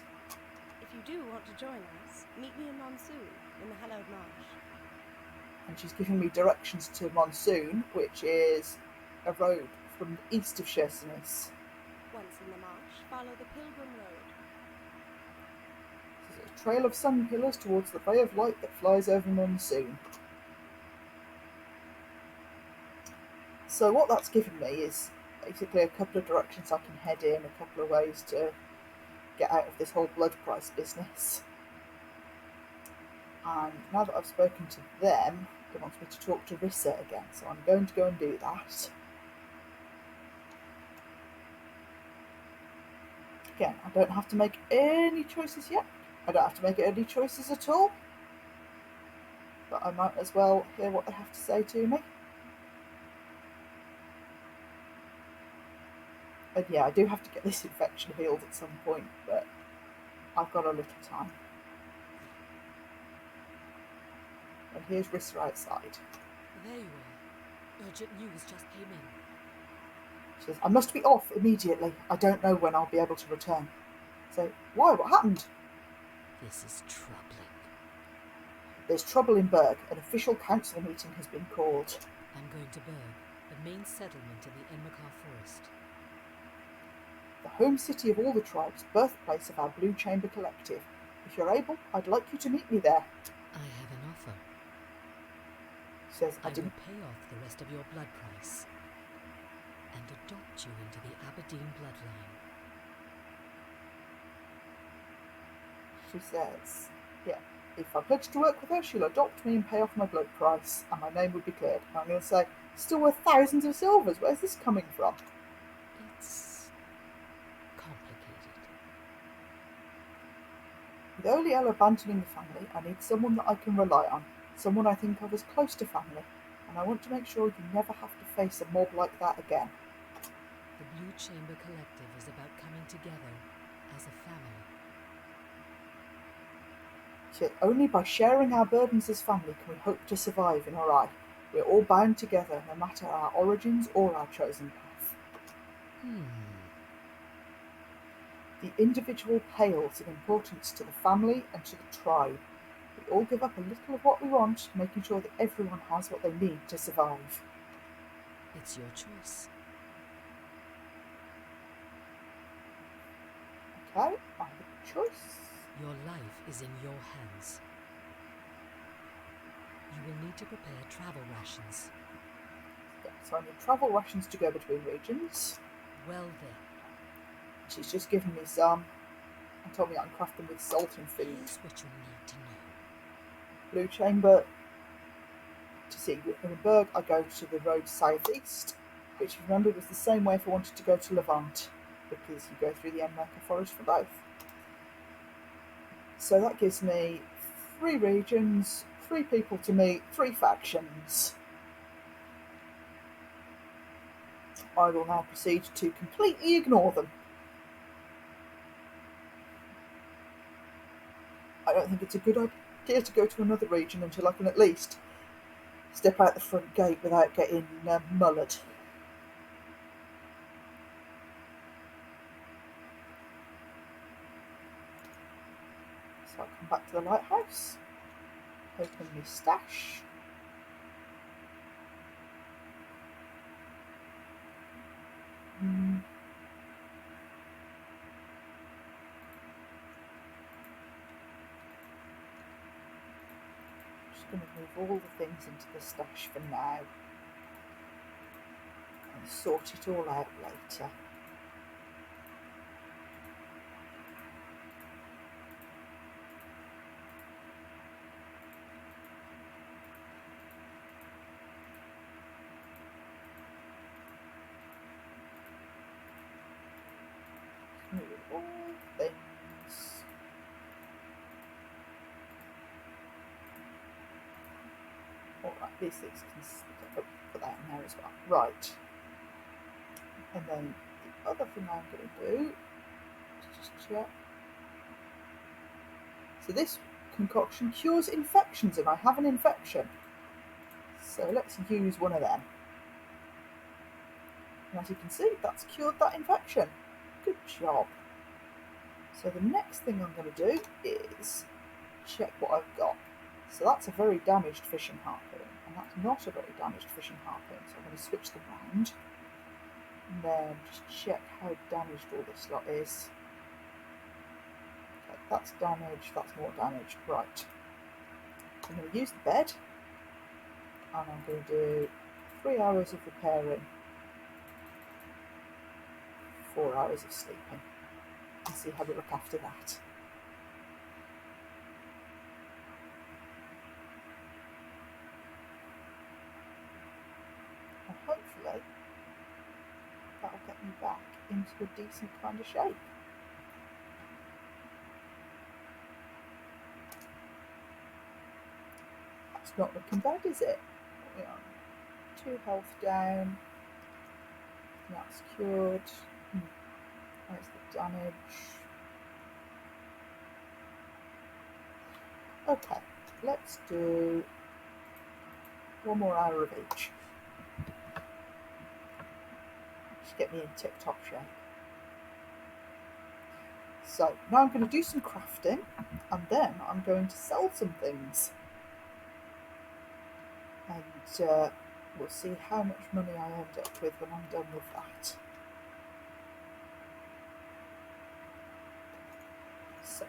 If you do want to join us, meet me in Monsoon, in the hallowed marsh. And she's giving me directions to Monsoon, which is a road from the east of Chersonese. Once in the marsh, follow the Pilgrim Road. There's a trail of sun pillars towards the ray of light that flies over Monsoon. So what that's given me is basically a couple of directions I can head in, a couple of ways to get out of this whole blood price business. And now that I've spoken to them, it wants me to talk to Rissa again, so I'm going to go and do that. Again, I don't have to make any choices yet. I don't have to make any choices at all. But I might as well hear what they have to say to me. And yeah, I do have to get this infection healed at some point, but I've got a little time. And here's Rissa outside. There you are. Urgent news just came in. She says, I must be off immediately. I don't know when I'll be able to return. So, why? What happened? This is troubling. There's trouble in Berg. An official council meeting has been called. I'm going to Berg, the main settlement in the Enmakar forest. The home city of all the tribes, birthplace of our Blue Chamber Collective. If you're able, I'd like you to meet me there. I have an offer. She says, I will pay off the rest of your blood price and adopt you into the Aberdeen bloodline. She says, yeah, if I pledge to work with her, she'll adopt me and pay off my blood price, and my name would be cleared. And I'm going to say, still worth thousands of silvers. Where's this coming from? It's complicated. With Oliel abandoning the family, I need someone that I can rely on, someone I think of as close to family, and I want to make sure you never have to face a mob like that again. The Blue Chamber Collective is about coming together as a family. She said, only by sharing our burdens as family can we hope to survive in Orai. We're all bound together, no matter our origins or our chosen path. The individual pales in importance to the family and to the tribe. We all give up a little of what we want, making sure that everyone has what they need to survive. It's your choice. Okay, I have a choice. Your life is in your hands. You will need to prepare travel rations. Yeah, so I need travel rations to go between regions. Well then. She's just given me some and told me I can craft them with salt and food. Here's what you need to know. Blue Chamber. To see Berg, I go to the road southeast, which, if you remember, was the same way if I wanted to go to Levant, because you go through the Enmerker forest for both. So that gives me 3 regions, 3 people to meet, 3 factions. I will now proceed to completely ignore them. I don't think it's a good idea to go to another region until I can at least step out the front gate without getting mullered. So I'll come back to the lighthouse, open my stash. Just going to move all the things into the stash for now and sort it all out later. Move all things. Alright, these things can put that in there as well. Right. And then the other thing I'm going to do is just check. So this concoction cures infections, and I have an infection. So let's use one of them. And as you can see, that's cured that infection. Good job. So the next thing I'm going to do is check what I've got. So that's a very damaged fishing harpoon, and that's not a very damaged fishing harpoon. So I'm going to switch them round, and then just check how damaged all this lot is. Okay, that's damaged, that's more damaged. Right. I'm going to use the bed, and I'm going to do 3 hours of repairing, 4 hours of sleeping, and see how we look after that. And hopefully that'll get me back into a decent kind of shape. That's not looking bad, is it? We are 2 health down. That's cured. There's the damage. Okay, let's do 1 more hour of each. Just get me in tip-top shape. So now I'm going to do some crafting, and then I'm going to sell some things. And we'll see how much money I end up with when I'm done with that. So,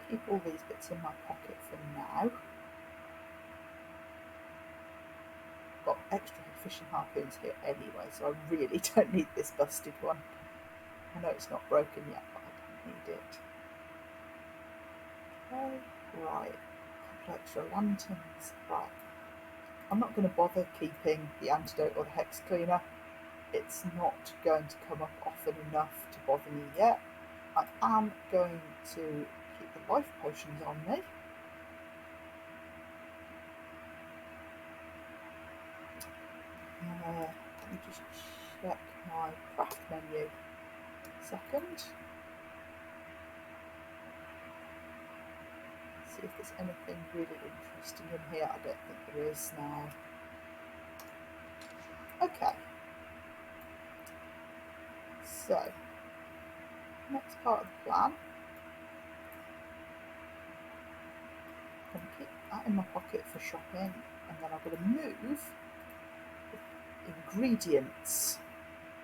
keep all these bits in my pocket for now. Got extra fishing harpoons here anyway, so I really don't need this busted one. I know it's not broken yet, but I don't need it. Okay, right. A couple extra lanterns. Right. I'm not going to bother keeping the antidote or the hex cleaner. It's not going to come up often enough to bother me yet. I am going to keep the life potions on me. Let me just check my craft menu a second. See if there's anything really interesting in here. I don't think there is now. Okay. So, next part of the plan. I'm going to keep that in my pocket for shopping, and then I'm going to move the ingredients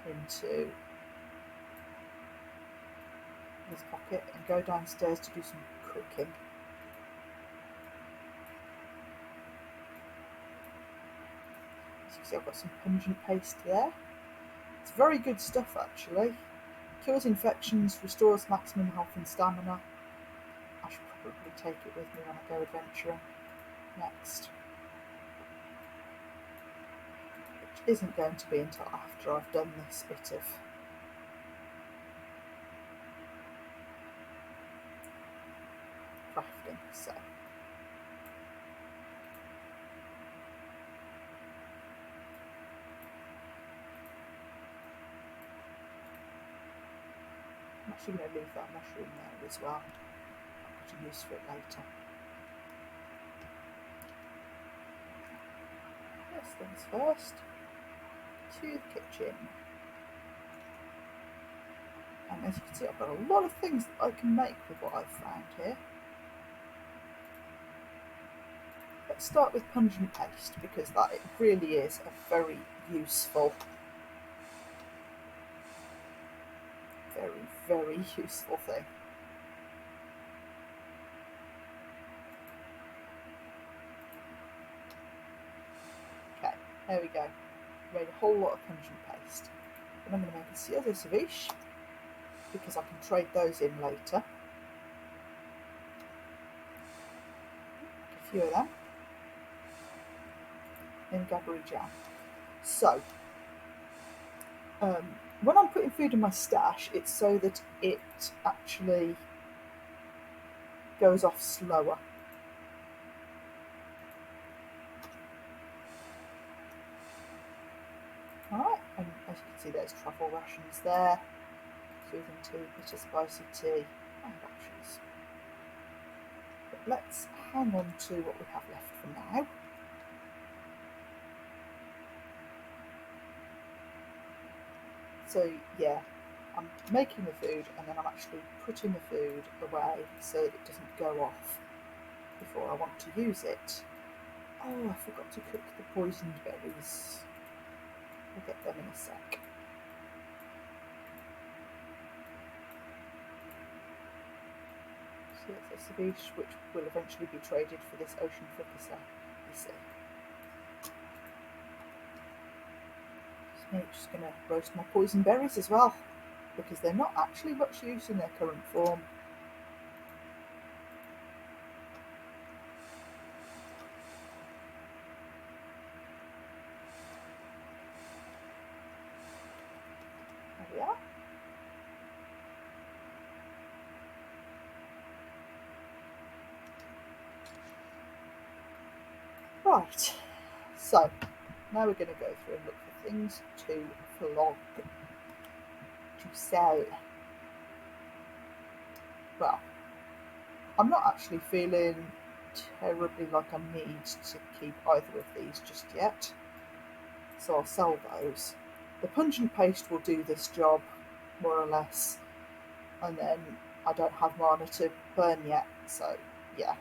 into this pocket and go downstairs to do some cooking. As you can see, I've got some pungent paste there. It's very good stuff actually. Cures infections, restores maximum health and stamina. I should probably take it with me when I go adventuring next. Which isn't going to be until after I've done this bit of crafting. So I'm actually going to leave that mushroom there as well. I've got a use for it later. First things first, to the kitchen. And as you can see, I've got a lot of things that I can make with what I've found here. Let's start with pungent paste, because that it really is a very useful, very useful thing. Okay, there we go. Made a whole lot of pungent paste. And I'm going to make a Cierzo Ceviche, because I can trade those in later. A few of them. And Gabbery jam. So, when I'm putting food in my stash, it's so that it actually goes off slower. Alright, and as you can see, there's truffle rations there. Soothing tea, bitter spicy tea, and options. But let's hang on to what we have left for now. So yeah, I'm making the food and then I'm actually putting the food away so that it doesn't go off before I want to use it. Oh, I forgot to cook the poisoned berries. I'll get them in a sec. So it's a ceviche which will eventually be traded for this ocean fricassee, you see. So I'm just going to roast my poison berries as well, because they're not actually much use in their current form. There we are. Right, so now we're going to go through and look for things to flog, to sell. Well, I'm not actually feeling terribly like I need to keep either of these just yet, so I'll sell those. The Pungent Paste will do this job, more or less, and then I don't have mana to burn yet, so yeah.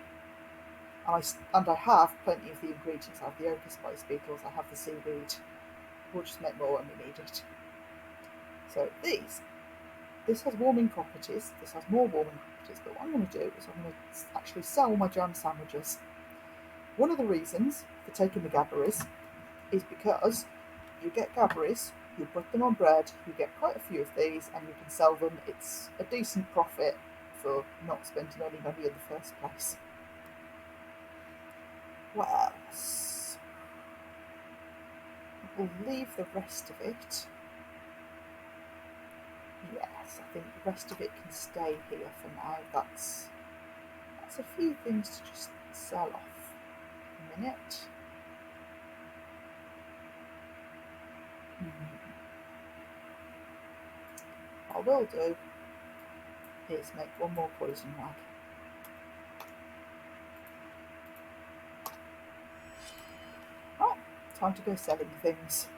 And I have plenty of the ingredients. I have the ochre spice beetles, I have the seaweed. We'll just make more when we need it. So this has warming properties, this has more warming properties, but what I'm going to do is I'm going to actually sell my jam sandwiches. One of the reasons for taking the gabberies is because you get gabberies, you put them on bread, you get quite a few of these, and you can sell them. It's a decent profit for not spending any money in the first place. What else? We'll leave the rest of it. Yes, I think the rest of it can stay here for now. That's a few things to just sell off a minute. What I will do is make one more poison rag. Right, time to go selling things.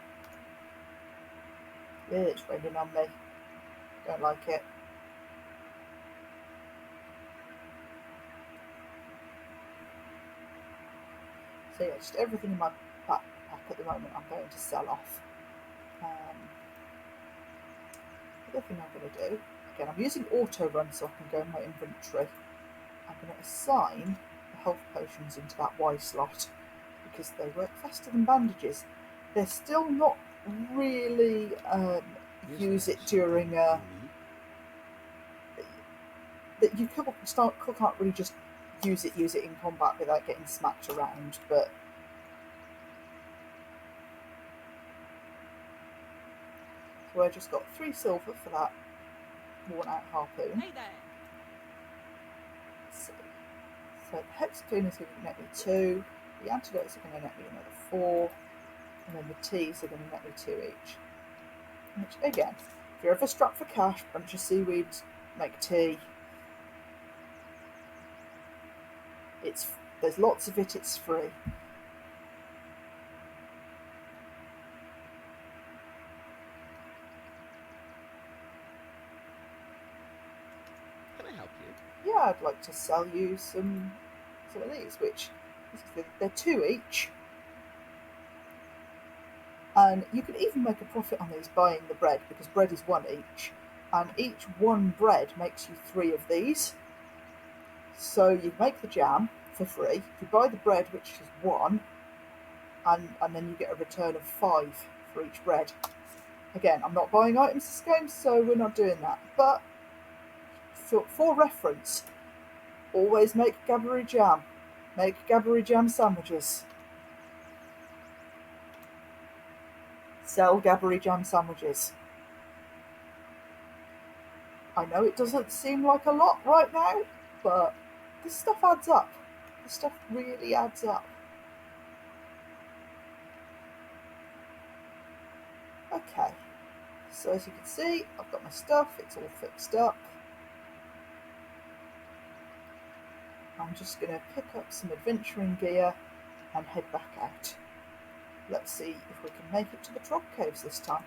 Yeah, it's raining on me. Don't like it. So yeah, just everything in my backpack at the moment I'm going to sell off. The other thing I'm going to do, again, I'm using auto run so I can go in my inventory. I'm going to assign the health potions into that Y slot because they work faster than bandages. They're still not really use it during that you can't really just use it in combat without getting smacked around, but so I just got 3 silver for that worn out harpoon. Hey there. Let's see. So the hex cleaners are going to net me 2, the antidotes are going to net me another 4, and then the teas are going to net me 2 each. Which again, if you're ever strapped for cash, bunch of seaweed, make tea. There's lots of it, it's free. Can I help you? Yeah, I'd like to sell you some of these, which they're 2 each. And you can even make a profit on these buying the bread, because bread is 1 each, and each 1 bread makes you 3 of these. So you make the jam for free, you buy the bread, which is 1, and then you get a return of 5 for each bread. Again, I'm not buying items this game, so we're not doing that. But for reference, always make gabbery jam. Make gabbery jam sandwiches. Sell gabbery jam sandwiches. I know it doesn't seem like a lot right now, but this stuff adds up. This stuff really adds up. Okay, so as you can see, I've got my stuff, it's all fixed up. I'm just going to pick up some adventuring gear and head back out. Let's see if we can make it to the Trog Caves this time.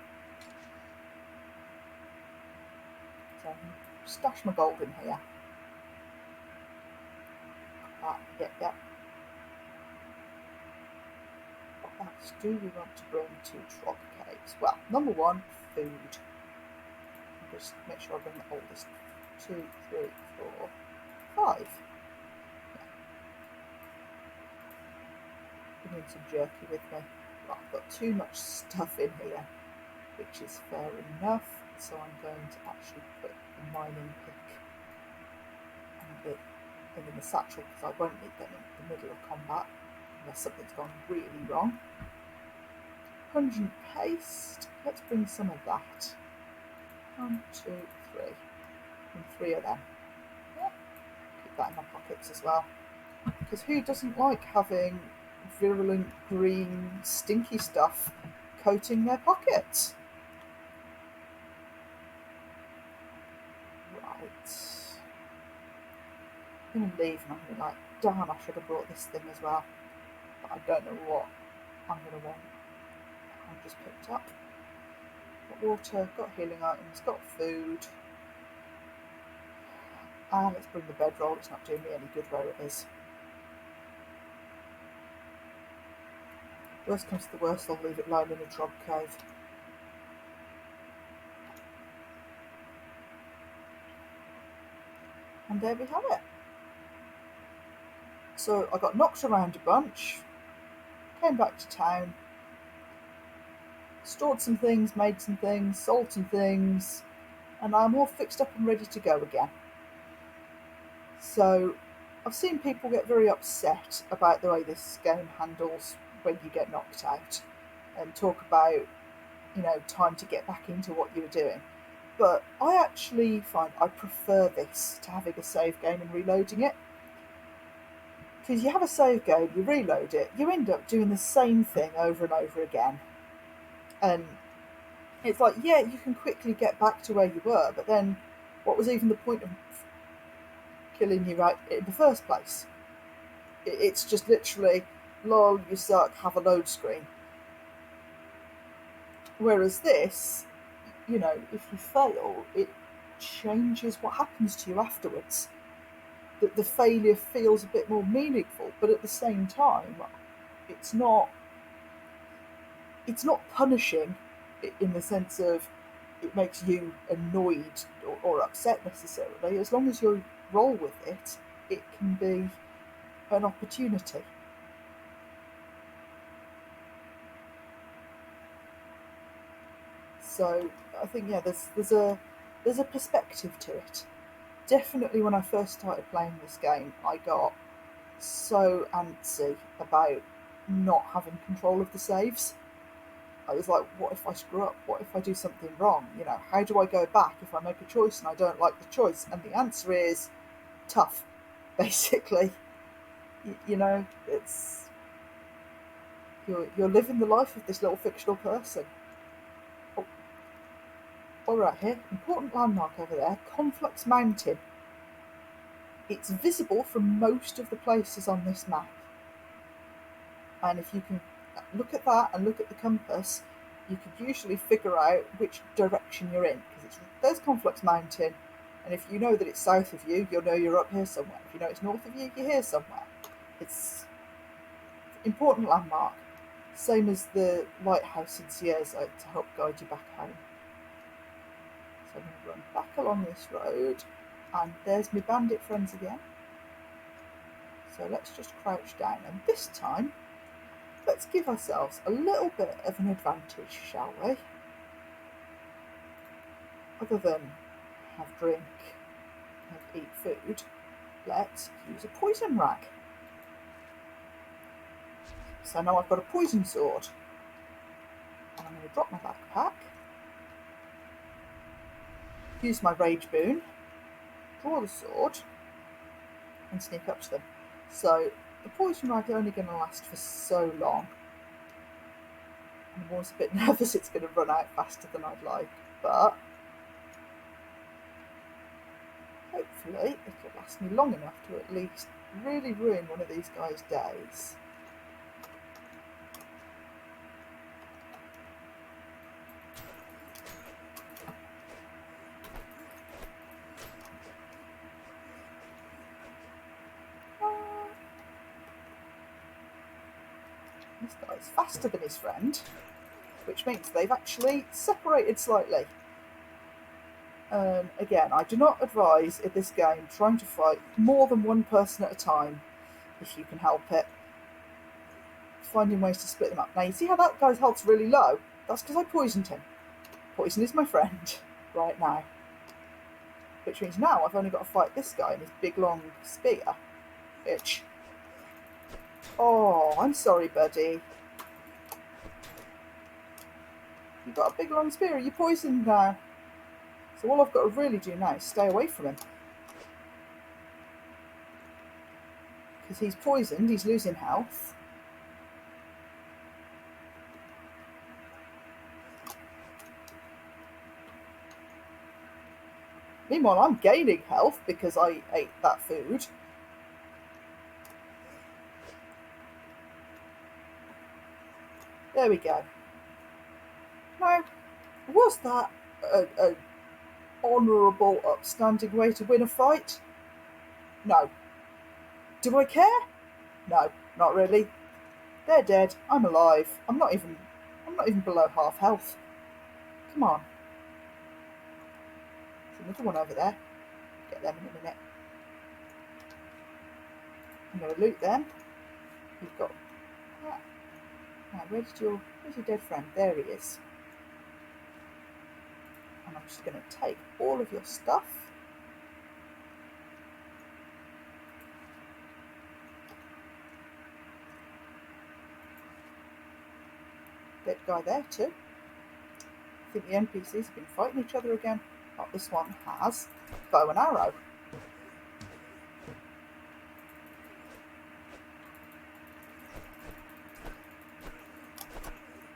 So I'm going to stash my gold in here. Yep. What else do we want to bring to Trog Caves? Well, number one, food. Just make sure I bring the oldest. 2, 3, 4, 5. Yeah. Bring some jerky with me. Right, I've got too much stuff in here, which is fair enough. So I'm going to actually put the mining pick and in the satchel because I won't need them in the middle of combat unless something's gone really wrong. Pungent Paste. Let's bring some of that. 1, 2, 3. And 3 of them. Yeah. Keep that in my pockets as well. Because who doesn't like having virulent green stinky stuff coating their pockets? Right. I'm going to leave and I'm going to be like, damn, I should have brought this thing as well. But I don't know what I'm going to want. I've just picked up. Got water, got healing items, got food. And let's bring the bedroll, it's not doing me any good where it is. Worst comes to the worst, I'll leave it lying in a Trog cave. And there we have it. So I got knocked around a bunch, came back to town, stored some things, made some things, sold some things, and I'm all fixed up and ready to go again. So I've seen people get very upset about the way this game handles when you get knocked out and talk about, time to get back into what you were doing. But I actually find I prefer this to having a save game and reloading it. Because you have a save game, you reload it, you end up doing the same thing over and over again. And it's like, yeah, you can quickly get back to where you were, but then what was even the point of killing you right in the first place? It's just literally, lol, you suck, have a load screen. Whereas this, if you fail, it changes what happens to you afterwards. That the failure feels a bit more meaningful, but at the same time, it's not punishing in the sense of it makes you annoyed or upset necessarily. As long as you roll with it, it can be an opportunity. So I think there's a perspective to it. Definitely when I first started playing this game, I got so antsy about not having control of the saves. I was like, what if I screw up? What if I do something wrong? How do I go back if I make a choice and I don't like the choice? And the answer is tough, basically. It's you're living the life of this little fictional person. All right, here, important landmark over there, Conflux Mountain. It's visible from most of the places on this map. And if you can look at that and look at the compass, you could usually figure out which direction you're in. Because there's Conflux Mountain, and if you know that it's south of you, you'll know you're up here somewhere. If you know it's north of you, you're here somewhere. It's an important landmark. Same as the lighthouse in Cierzo to help guide you back home. So I'm going to run back along this road, and there's my bandit friends again. So let's just crouch down, and this time, let's give ourselves a little bit of an advantage, shall we? Other than have drink and eat food, let's use a poison rag. So now I've got a poison sword, and I'm going to drop my backpack. Use my rage boon, draw the sword, and sneak up to them. So the poison rag is only going to last for so long. I'm always a bit nervous it's going to run out faster than I'd like, but hopefully it'll last me long enough to at least really ruin one of these guys' days. This guy's faster than his friend, which means they've actually separated slightly. Again, I do not advise in this game trying to fight more than one person at a time, if you can help it. Finding ways to split them up. Now you see how that guy's health's really low? That's because I poisoned him. Poison is my friend right now. Which means now I've only got to fight this guy and his big long spear. Bitch. Oh, I'm sorry, buddy. You've got a big long spear. You're poisoned now. So all I've got to really do now is stay away from him. Because he's poisoned, he's losing health. Meanwhile, I'm gaining health because I ate that food. There we go. Now, was that an honourable, upstanding way to win a fight? No. Do I care? No, not really. They're dead. I'm alive. I'm not even below half health. Come on. There's another one over there. Get them in a minute. I'm going to loot them. You've got that. Now, where's your dead friend? There he is. And I'm just going to take all of your stuff. Dead guy there too. I think the NPCs have been fighting each other again. Oh, this one has bow and arrow.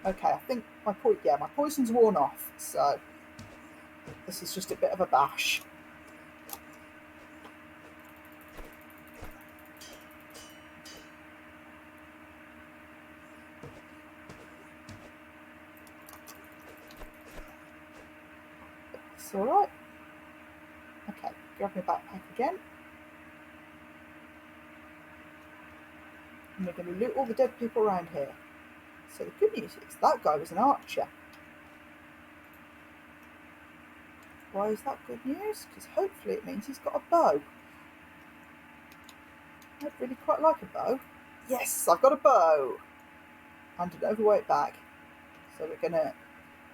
Okay, I think my poison's worn off, so this is just a bit of a bash. It's alright. Okay, grab my backpack again. And we're going to loot all the dead people around here. So the good news is that guy was an archer. Why is that good news? Because hopefully it means he's got a bow. I'd really quite like a bow. Yes, I've got a bow! And an overweight bag. So we're going to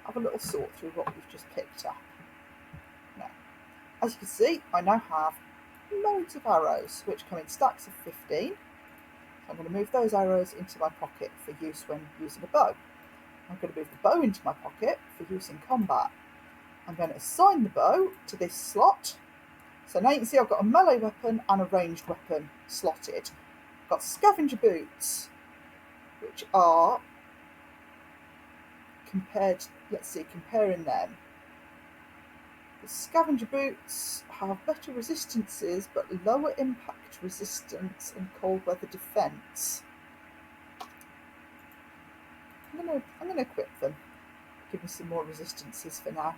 have a little sort through what we've just picked up. Now, as you can see, I now have loads of arrows, which come in stacks of 15. I'm going to move those arrows into my pocket for use when using a bow. I'm going to move the bow into my pocket for use in combat. I'm going to assign the bow to this slot. So now you can see I've got a melee weapon and a ranged weapon slotted. I've got scavenger boots, which are comparing them. The scavenger boots have better resistances but lower impact resistance and cold weather defense. I'm gonna equip them. Give me some more resistances for now.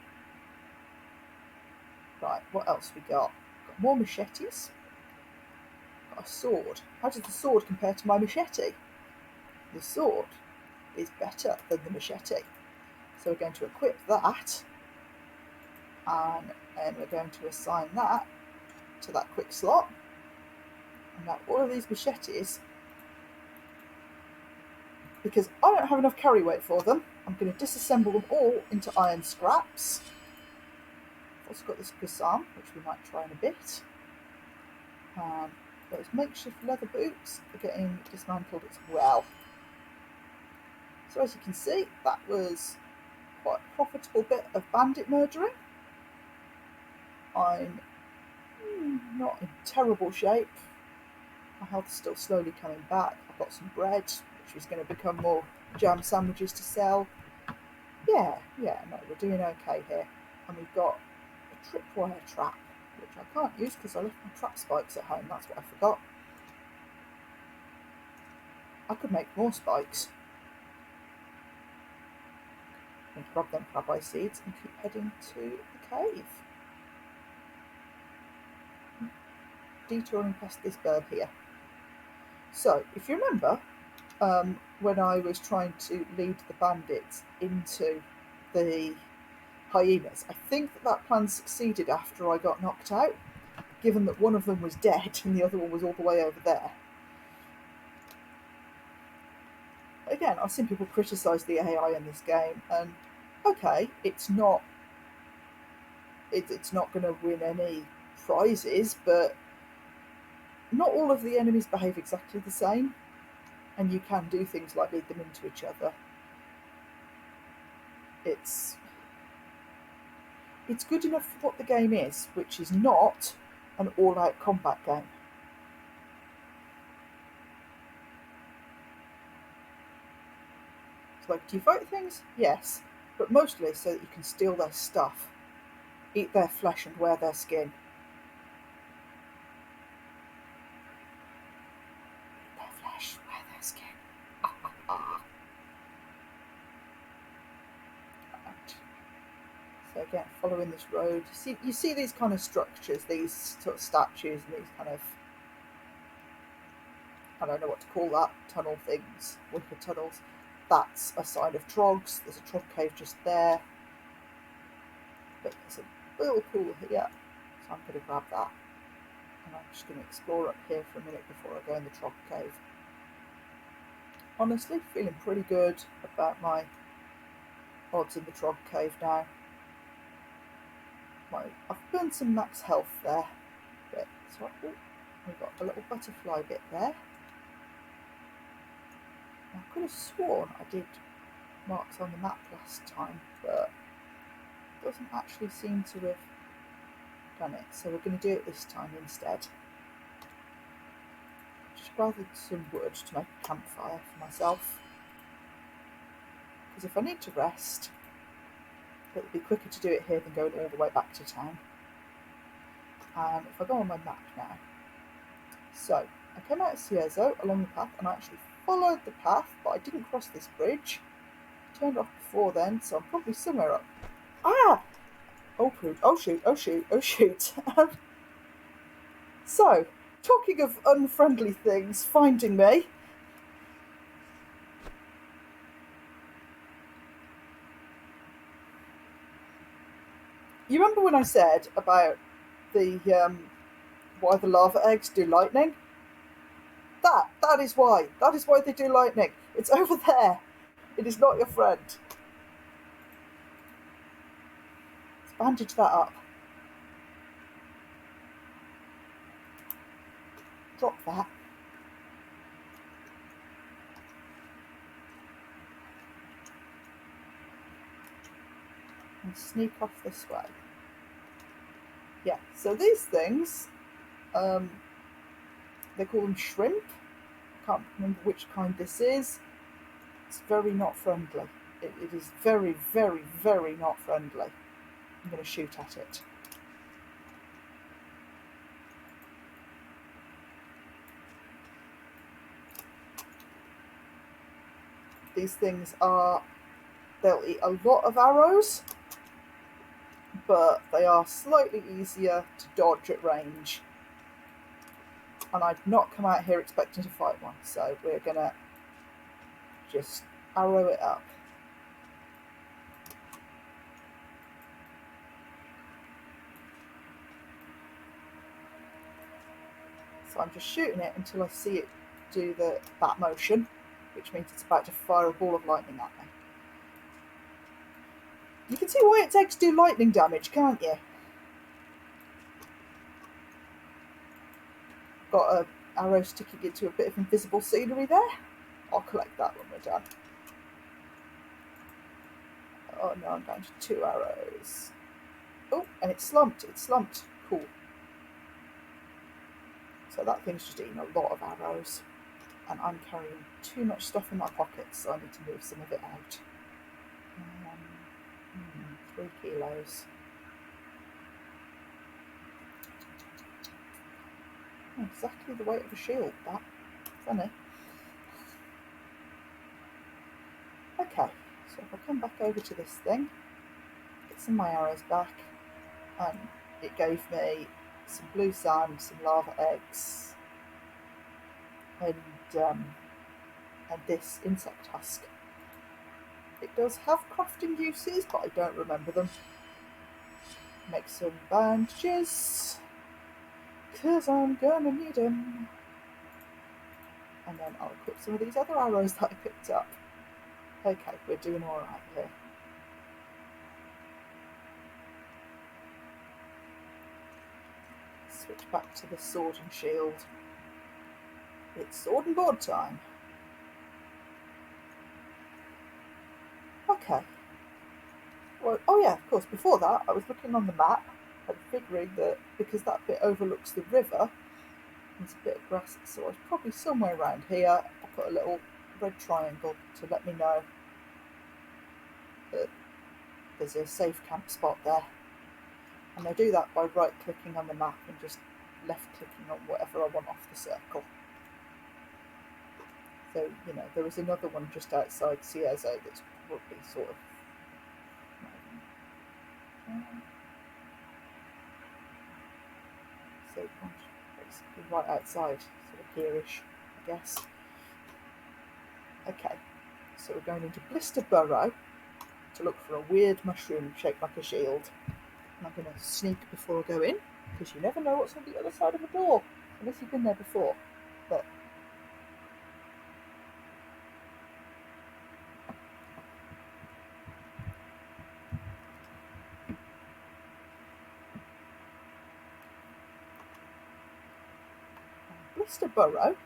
Right, what else we got? Got more machetes. Got a sword. How does the sword compare to my machete? The sword is better than the machete. So we're going to equip that. And then we're going to assign that to that quick slot. And now all of these machetes, because I don't have enough carry weight for them, I'm going to disassemble them all into iron scraps. I've also got this Gusam, which we might try in a bit. And those makeshift leather boots are getting dismantled as well. So as you can see, that was quite a profitable bit of bandit murdering. I'm not in terrible shape. My health's still slowly coming back. I've got some bread, which is going to become more jam sandwiches to sell. No, we're doing okay here. And we've got a Tripwire Trap, which I can't use because I left my trap spikes at home. That's what I forgot. I could make more spikes. I'm going to grab them crab-eye seeds and keep heading to the cave. Detouring past this burb here. So, if you remember, when I was trying to lead the bandits into the hyenas. I think that plan succeeded after I got knocked out, given that one of them was dead and the other one was all the way over there. Again, I've seen people criticise the AI in this game, and okay, it's not going to win any prizes, but not all of the enemies behave exactly the same, and you can do things like lead them into each other. It's good enough for what the game is, which is not an all-out combat game. It's like, do you fight things? Yes, but mostly so that you can steal their stuff, eat their flesh and wear their skin. Eat their flesh, wear their skin. Right. So again, following this road, you see these kind of structures, these sort of statues and these kind of, I don't know what to call that, tunnel things, wicker tunnels. That's a sign of trogs. There's a trog cave just there. But there's a little pool here, so I'm going to grab that. And I'm just going to explore up here for a minute before I go in the trog cave. Honestly, feeling pretty good about my odds in the trog cave now. I've burned some max health there. But so we've got a little butterfly bit there. I could have sworn I did marks on the map last time, but it doesn't actually seem to have done it, so we're going to do it this time instead. Just gathered some wood to make a campfire for myself, because if I need to rest, it'll be quicker to do it here than going all the way back to town. And if I go on my map now, so I came out of Ciezo along the path, and I actually followed the path, but I didn't cross this bridge. Turned off before then, so I'm probably somewhere up. Ah! Oh shoot. So, talking of unfriendly things finding me. You remember when I said about the why the lava eggs do lightning? That is why. That is why they do lightning. It's over there. It is not your friend. Let's bandage that up. Drop that. And sneak off this way. Yeah, so these things, they call them shrimp. Can't remember which kind this is. It's very not friendly. It is very, very, very not friendly. I'm going to shoot at it. These things they'll eat a lot of arrows, but they are slightly easier to dodge at range. And I've not come out here expecting to fight one, so we're going to just arrow it up. So I'm just shooting it until I see it do the bat motion, which means it's about to fire a ball of lightning at me. You can see why it takes to do lightning damage, can't you? Got an arrow sticking into a bit of invisible scenery there. I'll collect that when we're done. Oh no, I'm down to 2 arrows. Oh, and it's slumped. It's slumped. Cool. So that thing's just eating a lot of arrows. And I'm carrying too much stuff in my pockets, so I need to move some of it out. 3 kilos. Exactly the weight of a shield, that. Funny. Okay, so if I come back over to this thing, get some of my arrows back, and it gave me some blue sand, some lava eggs, and and this insect husk. It does have crafting uses, but I don't remember them. Make some bandages, because I'm gonna need them. And then I'll equip some of these other arrows that I picked up. Okay, we're doing alright here. Switch back to the sword and shield. It's sword and board time. Okay. Well, oh yeah, of course, before that I was looking on the map and figuring that because that bit overlooks the river, there's a bit of grass, so I was probably somewhere around here. I put a little red triangle to let me know that there's a safe camp spot there. And I do that by right clicking on the map and just left clicking on whatever I want off the circle. So, you know, there was another one just outside Ciezo that's probably sort of so basically right outside, sort of here-ish, I guess. Okay, so we're going into Blister Burrow to look for a weird mushroom shaped like a shield. And I'm going to sneak before I go in, because you never know what's on the other side of a door, unless you've been there before. But Blister Burrow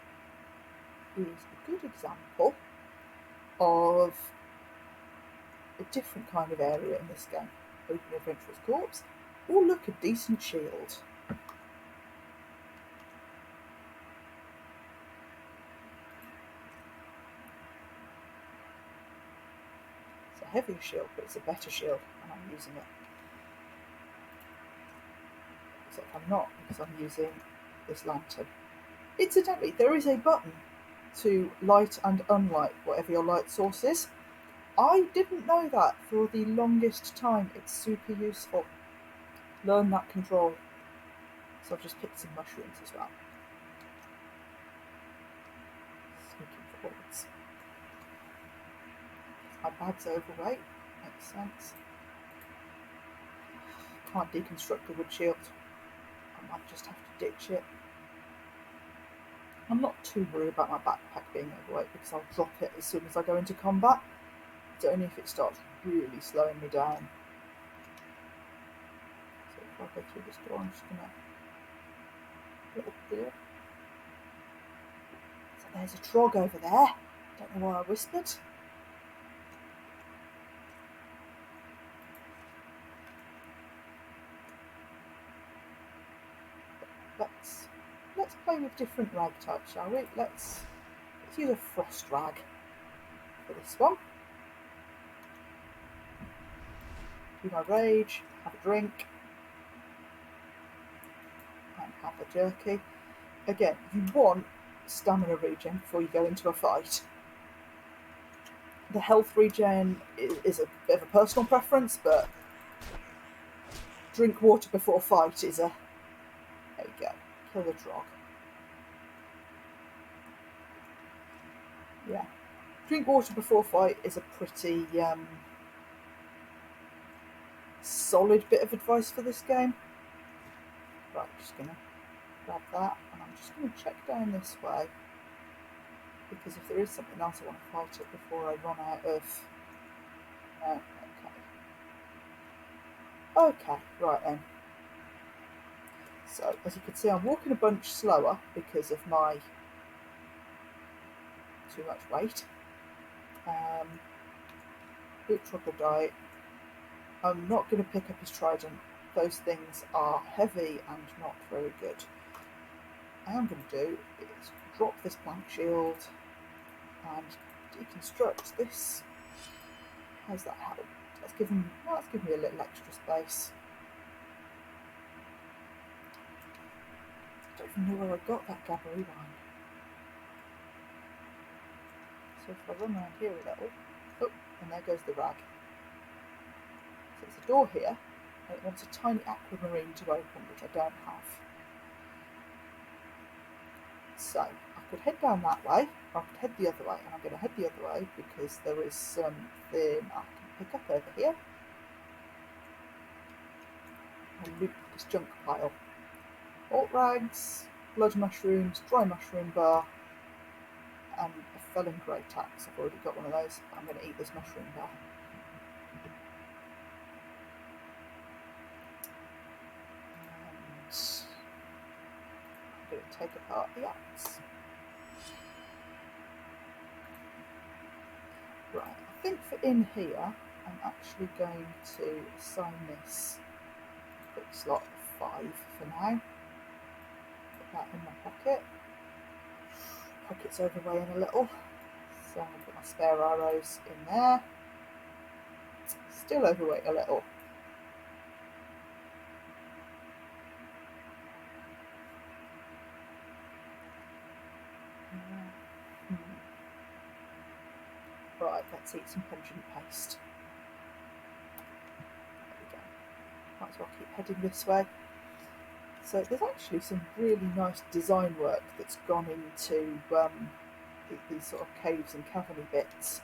is a good example of a different kind of area in this game. Open Adventurer's Corpse. Oh, look, a decent shield. It's a heavier shield, but it's a better shield, and I'm using it. Except I'm not, because I'm using this lantern. Incidentally, there is a button to light and unlight whatever your light source is. I didn't know that for the longest time. It's super useful. Learn that control. So I've just picked some mushrooms as well. Sneaking forwards. My bag's overweight. Makes sense. Can't deconstruct the wood shield. I might just have to ditch it. I'm not too worried about my backpack being overweight because I'll drop it as soon as I go into combat. It's only if it starts really slowing me down. So if I go through this door, I'm just going to little here. So there's a trog over there. Don't know why I whispered. Let's play with different rag types, shall we? Let's use a frost rag for this one. Do my rage, have a drink, and have a jerky. Again, you want stamina regen before you go into a fight. The health regen is a bit of a personal preference, but drink water before fight is a... There you go. Kill the trog. Yeah. Drink water before fight is a pretty solid bit of advice for this game. Right, just going to grab that, and I'm just going to check down this way, because if there is something else I want to fight it before I run out of... No, okay, right then. So, as you can see, I'm walking a bunch slower because of my too much weight. Boot troglodyte. I'm not going to pick up his trident. Those things are heavy and not very good. What I am going to do is drop this blank shield and deconstruct this. How's that help? Let's give me a little extra space. I don't even know where I got that gabbery wine. So if I run around here a little, oh, and there goes the rag. So there's a door here, and it wants a tiny aquamarine to open, which I don't have. So I could head down that way, or I could head the other way, and I'm going to head the other way because there is something I can pick up over here. And loot this junk pile. Alt rags, blood mushrooms, dry mushroom bar, and a felon grey tax. I've already got one of those, but I'm going to eat this mushroom bar. And I'm going to take apart the axe. Right, I think for in here, I'm actually going to assign this quick slot of 5 for now. Put that in my pocket. Pocket's overweighing a little, so I'm going to put my spare arrows in there. Still overweight a little. Right, let's eat some pungent paste. There we go. Might as well keep heading this way. So there's actually some really nice design work that's gone into these sort of caves and cavern bits.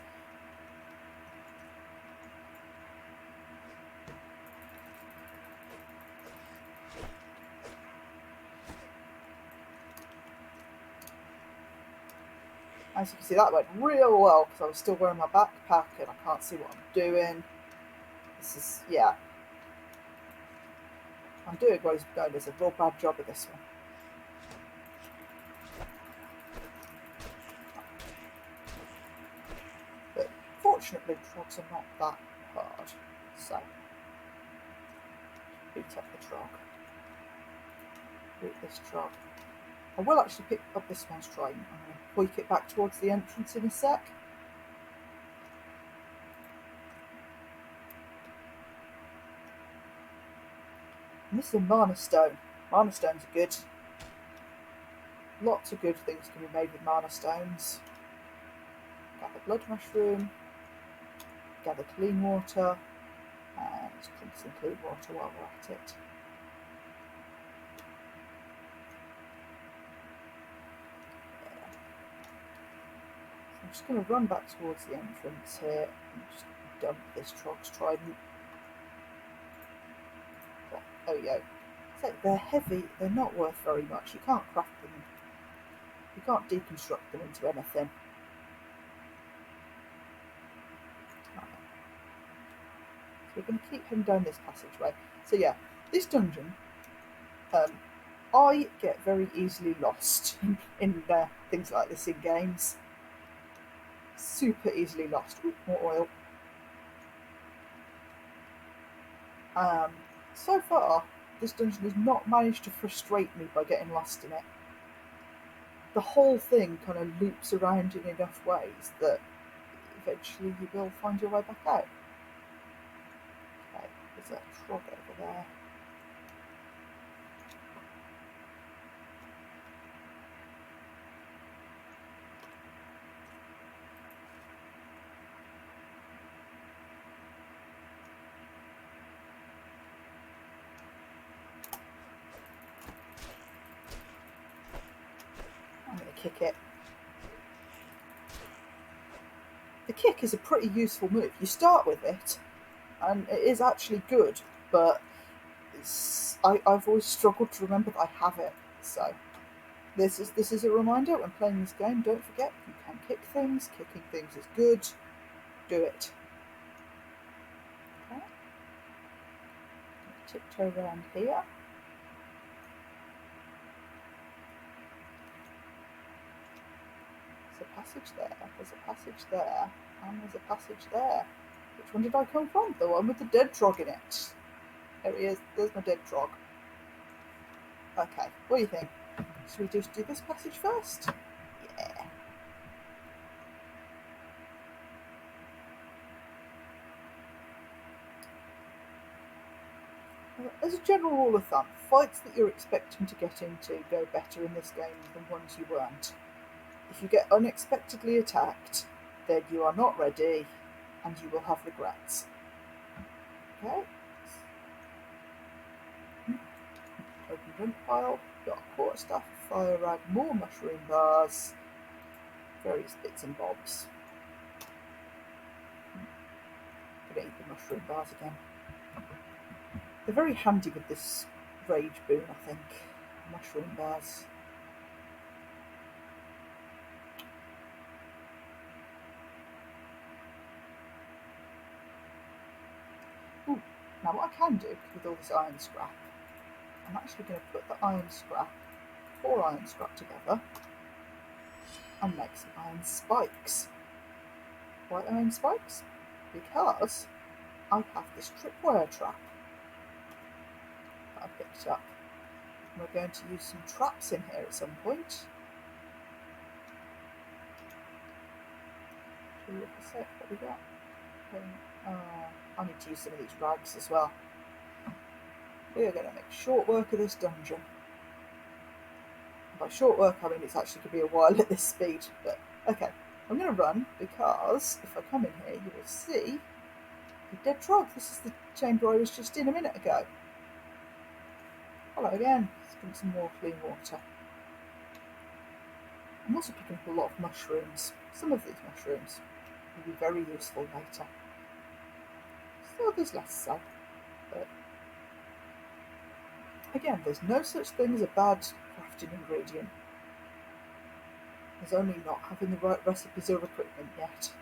As you can see, that went real well because I was still wearing my backpack and I can't see what I'm doing. This is, yeah. I'm doing what is known as a real bad job of this one. But fortunately, trogs are not that hard. So, boot up the trog. Boot this trog. I will actually pick up this one's trident. I'm going to hoik it back towards the entrance in a sec. And this is a mana stone. Mana stones are good. Lots of good things can be made with mana stones. Gather blood mushroom. Gather clean water. And drink some clean water while we're at it. I'm just going to run back towards the entrance here and just dump this trog's trident. Oh yeah, so they're heavy, they're not worth very much. You can't craft them, you can't deconstruct them into anything. Right. So we're going to keep heading down this passageway. So yeah, this dungeon, I get very easily lost in things like this in games. Super easily lost. Ooh, more oil. So far, this dungeon has not managed to frustrate me by getting lost in it. The whole thing kind of loops around in enough ways that eventually you will find your way back out. Okay, there's a trog over there. I'm going to kick it. The kick is a pretty useful move. You start with it, and it is actually good, but I've always struggled to remember that I have it. So this is a reminder when playing this game. Don't forget, you can kick things. Kicking things is good. Do it. Okay. Tiptoe around here. Passage there, there's a passage there, and there's a passage there. Which one did I come from? The one with the dead trog in it. There he is, there's my dead trog. Okay, what do you think? Should we just do this passage first? Yeah. As a general rule of thumb, fights that you're expecting to get into go better in this game than ones you weren't. If you get unexpectedly attacked, then you are not ready and you will have regrets. Okay? Open Vent pile, got a quarterstaff, fire rag, more mushroom bars, various bits and bobs. Gonna eat the mushroom bars again. They're very handy with this rage boon, I think. Mushroom bars. Ooh, now what I can do with all this iron scrap, I'm actually going to put the iron scrap, 4 iron scrap together, and make some iron spikes. Why iron spikes? Because I have this tripwire trap that I picked up. And we're going to use some traps in here at some point. What we got? I need to use some of these rags as well. We are going to make short work of this dungeon. By short work, I mean it's actually going to be a while at this speed. But okay, I'm going to run because if I come in here, you will see the dead trog. This is the chamber I was just in a minute ago. Hello again. Let's drink some more clean water. I'm also picking up a lot of mushrooms. Some of these mushrooms will be very useful later. Still, there's less so. But again, there's no such thing as a bad crafting ingredient. There's only not having the right recipes or equipment yet.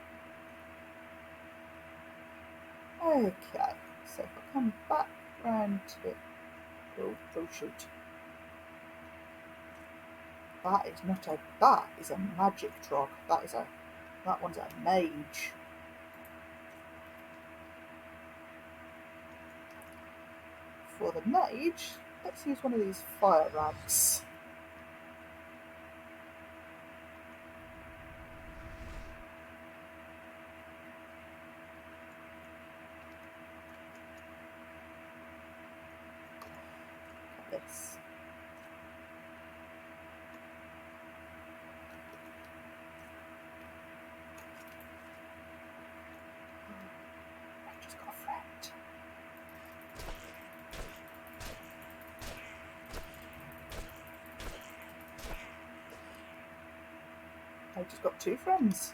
Okay, so if I come back round to it, oh shoot. That is a magic trog. That one's a mage. For the mage, let's use one of these fire rags. Look at this. I've just got a friend. I've just got 2 friends.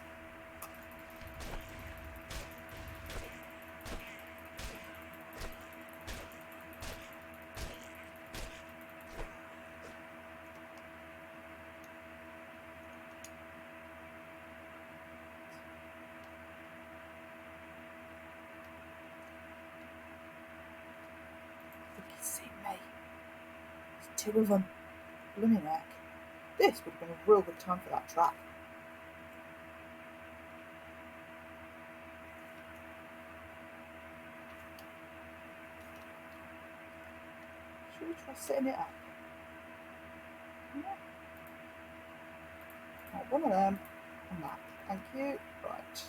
I think he's seen me. There's 2 of them. Blimey heck. This would have been a real good time for that trap. Should we try setting it up? Yeah. Right, one of them and that. Thank you. Right.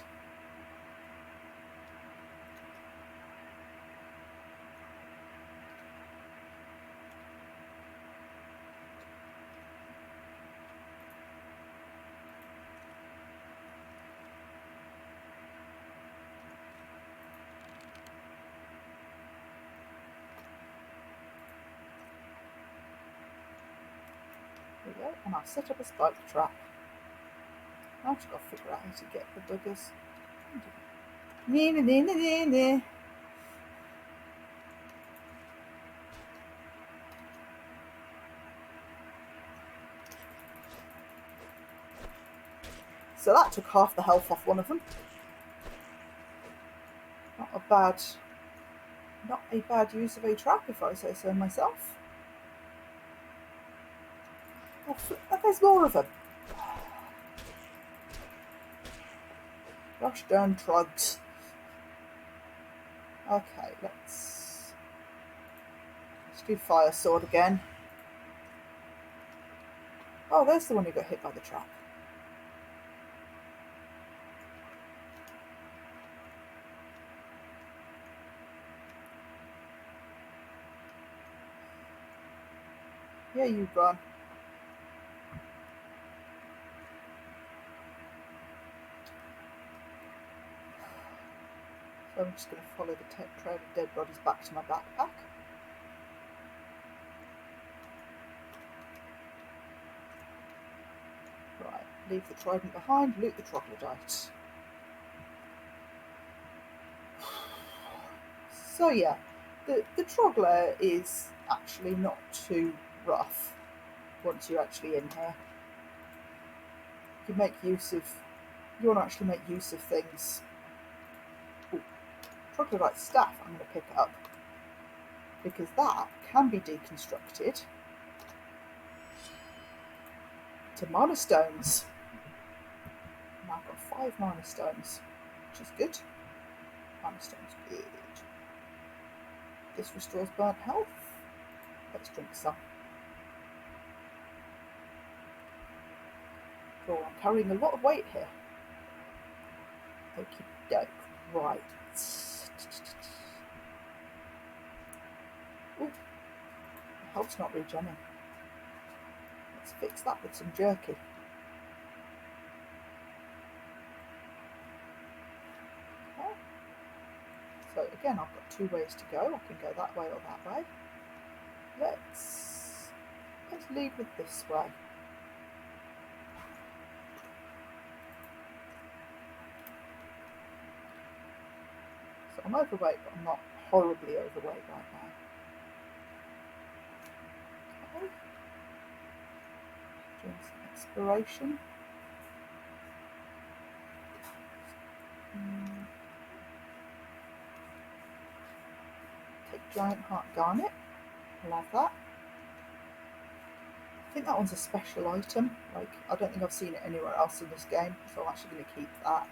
There we go, and I'll set up a spike trap. I've just got to figure out how to get the buggers. So that took half the health off one of them. Not a bad use of a trap, if I say so myself. Oh, there's more of them. Gosh darn trogs. Okay, let's do fire sword again. Oh, there's the one who got hit by the trap. Yeah, you run. So I'm just going to follow the trail of dead bodies back to my backpack. Leave the trident behind, loot the troglodyte. So yeah, the trogler is actually not too rough once you're actually in here. You want to actually make use of things. Ooh, troglodyte staff I'm going to pick up, because that can be deconstructed to mana stones. And I've got 5 mana stones, which is good. Mana stones, good. This restores burnt health. Let's drink some. Oh, I'm carrying a lot of weight here. Okie doke. Right. Ooh, the health's not regenning. Let's fix that with some jerky. Okay. So again, I've got 2 ways to go. I can go that way or that way. Let's lead with this way. So I'm overweight, but I'm not horribly overweight right now. Okay. Doing some exploration. Take giant heart garnet. I love that. I think that one's a special item. Like, I don't think I've seen it anywhere else in this game, so I'm actually going to keep that.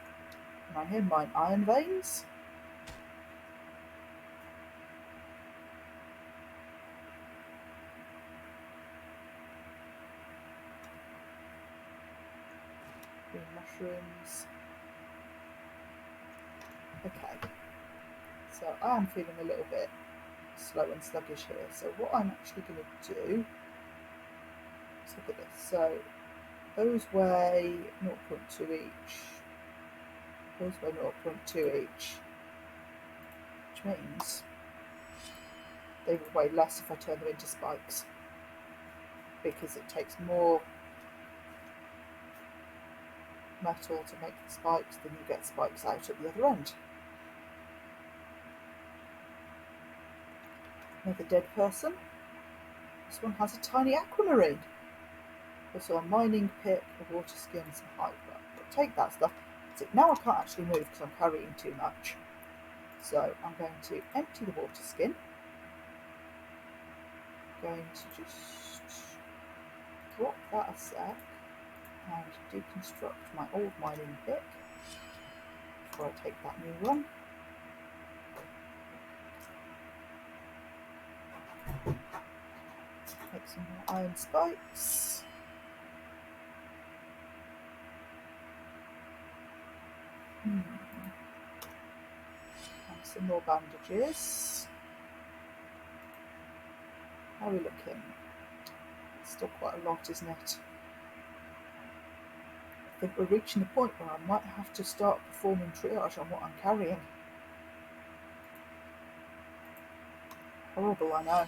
And I hear mine iron veins. Green mushrooms. Okay. So I am feeling a little bit slow and sluggish here. So what I'm actually going to do, let's look at this. So those weigh 0.2 each. Those weigh 0.2 each, which means they will weigh less if I turn them into spikes, because it takes more metal to make the spikes than you get spikes out at the other end. Another dead person. This one has a tiny aquamarine. Also a mining pick, a water skin, some hide. But take that stuff. So now I can't actually move because I'm carrying too much. So I'm going to empty the water skin. Going to just drop that a sec and deconstruct my old mining pick before I take that new one. Make some more iron spikes. And some more bandages. How are we looking? It's still quite a lot, isn't it? I think we're reaching the point where I might have to start performing triage on what I'm carrying. Horrible, I know.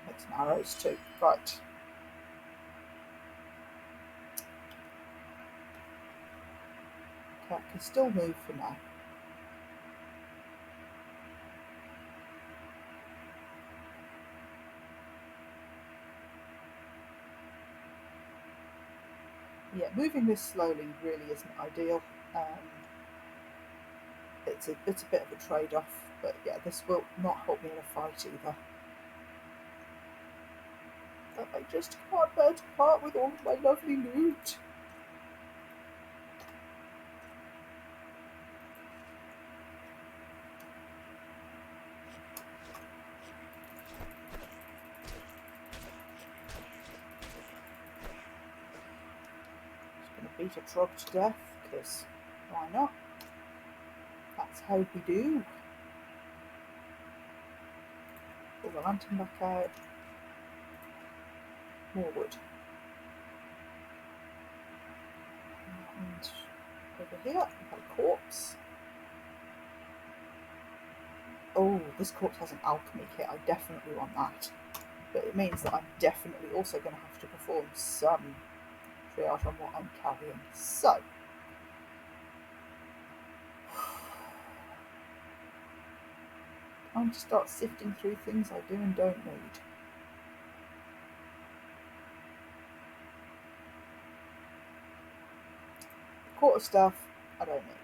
Make some arrows too. Right. Okay, I can still move for now. Yeah, moving this slowly really isn't ideal. It's a bit of a trade-off, but yeah, this will not help me in a fight either. But I just can't bear to part with all of my lovely loot. Beat a trog to death, because why not? That's how we do. Pull the lantern back out. More wood. And over here, we've got a corpse. Oh, this corpse has an alchemy kit. I definitely want that. But it means that I'm definitely also going to have to perform some triage on what I'm carrying. So, time to start sifting through things I do and don't need. Quarterstaff, I don't need.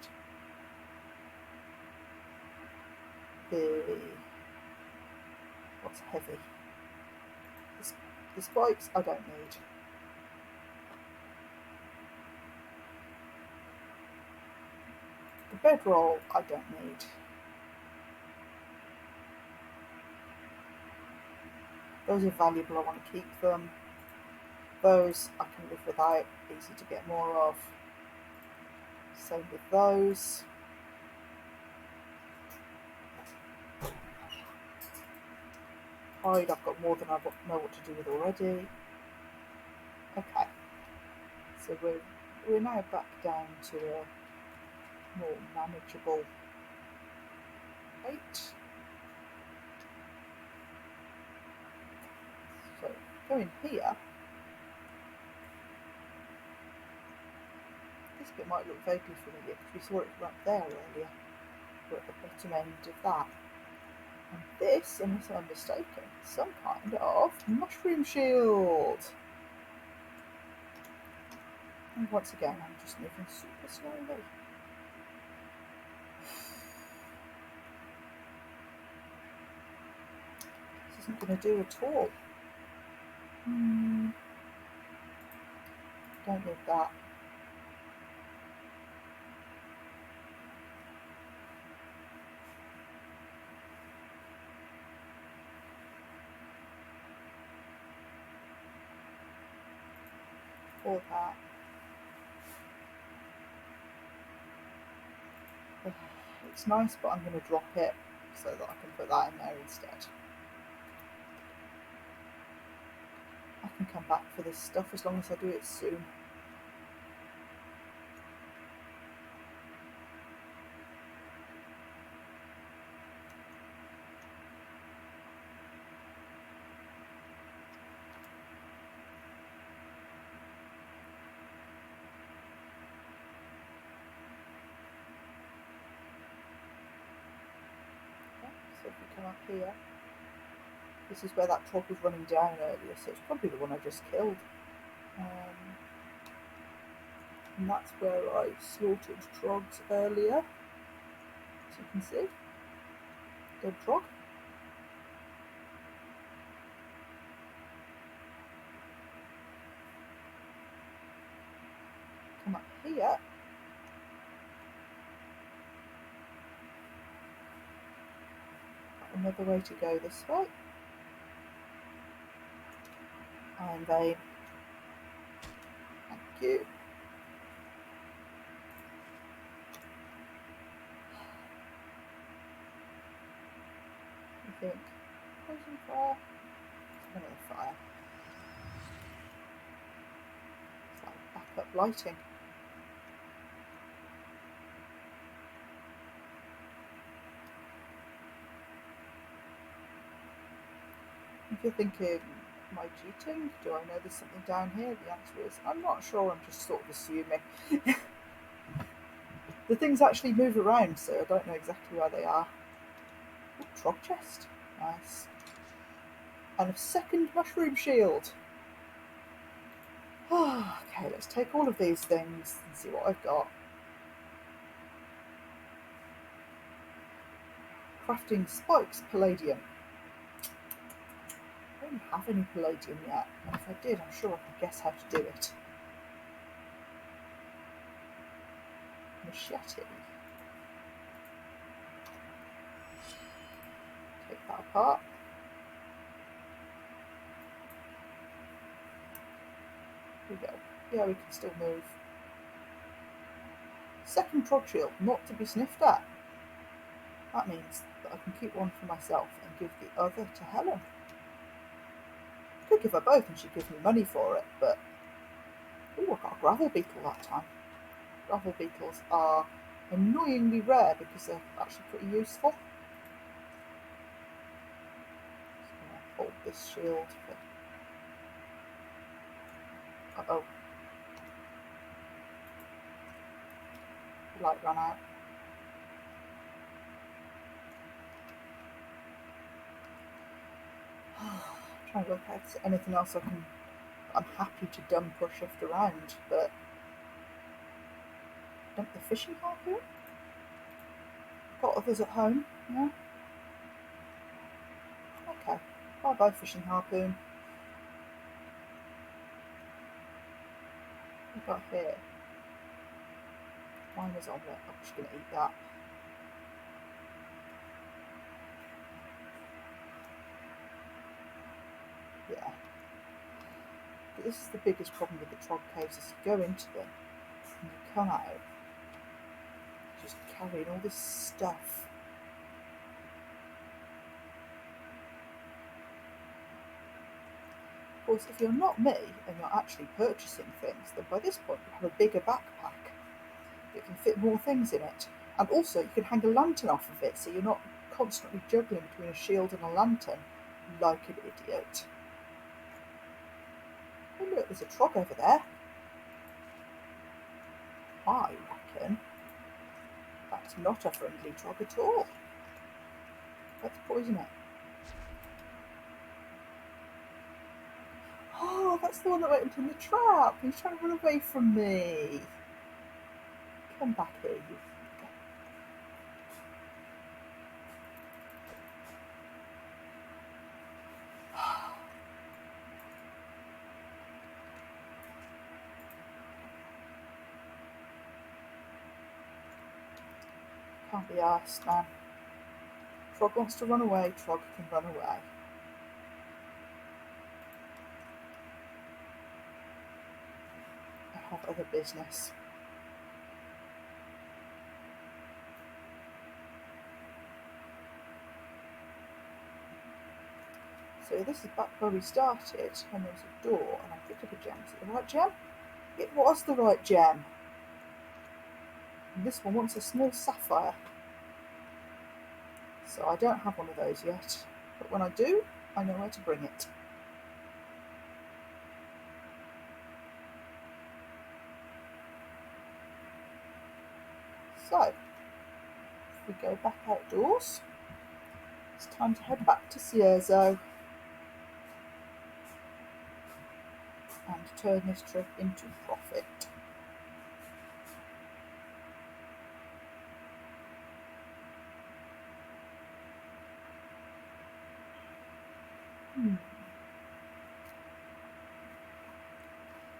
What's heavy? The spikes, I don't need. The bedroll, I don't need. Those are valuable, I want to keep them. Those I can live without, easy to get more of. Same with those. Hide, I've got more than I know what to do with already. Okay, so we're now back down to a more manageable weight. So go in here. This bit might look vaguely familiar because we saw it right there earlier. We're at the bottom end of that. And this, unless I'm mistaken, is some kind of mushroom shield. And once again, I'm just moving super slowly. This isn't going to do at all. Don't need that. Or that. It's nice, but I'm going to drop it so that I can put that in there instead. I can come back for this stuff as long as I do it soon. So if we come up here, this is where that trog was running down earlier, so it's probably the one I just killed. And that's where I slaughtered trogs earlier, as you can see. Dead trog. Come up here. Another way to go this way. Iron vein. Thank you. I think poison fire. Another fire. It's like backup lighting. If you're thinking, am I cheating? Do I know there's something down here? The answer is, I'm not sure, I'm just sort of assuming. The things actually move around, so I don't know exactly where they are. Ooh, trog chest. Nice. And a second mushroom shield. Okay, let's take all of these things and see what I've got. Crafting spikes, palladium. I don't have any palladium yet, and if I did, I'm sure I could guess how to do it. Machete. Take that apart. Here we go. Yeah, we can still move. Second trog shield, not to be sniffed at. That means that I can keep one for myself and give the other to Helen. I could give her both and she'd give me money for it, but... Ooh, I got a gravel beetle that time. Gravel beetles are annoyingly rare because they're actually pretty useful. Just going to hold this shield for... Uh-oh. The light ran out. Trying to work out if there's anything else I can. I'm happy to dump or shift around, but dump the fishing harpoon? Got others at home, yeah? Okay, bye bye fishing harpoon. What have we got here? Miner's omelette, I'm just going to eat that. Yeah. But this is the biggest problem with the trog caves, is you go into them and you come out just carrying all this stuff. Of course, if you're not me and you're actually purchasing things, then by this point you have a bigger backpack that can fit more things in it. And also you can hang a lantern off of it, so you're not constantly juggling between a shield and a lantern like an idiot. Oh look, there's a trog over there. I reckon that's not a friendly trog at all. Let's poison it. Oh, that's the one that went into the trap. He's trying to run away from me. Come back here, you. Can't be arsed, man. Trog wants to run away, Trog can run away. I have other business. So this is back where we started, and there was a door, and I picked up a gem. Is it the right gem? It was the right gem. And this one wants a small sapphire. So I don't have one of those yet, but when I do, I know where to bring it. So, if we go back outdoors, it's time to head back to Cierzo and turn this trip into profit.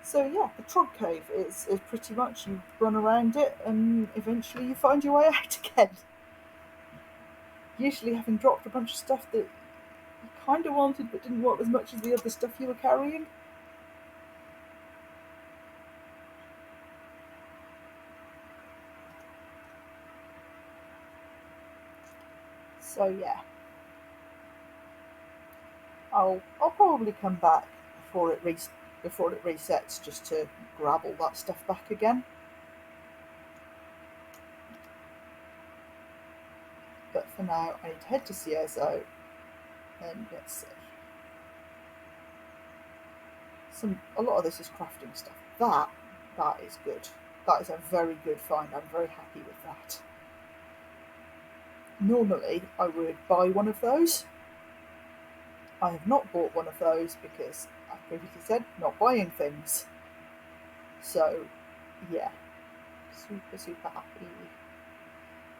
So yeah, the Trog Cave is pretty much, you run around it and eventually you find your way out again. Usually having dropped a bunch of stuff that you kind of wanted but didn't want as much as the other stuff you were carrying. So yeah, I'll probably come back before it resets, just to grab all that stuff back again. But for now, I need to head to Cierzo and let's see. A lot of this is crafting stuff. That is good. That is a very good find. I'm very happy with that. Normally, I would buy one of those. I have not bought one of those because, as previously said, not buying things. So, yeah, super happy.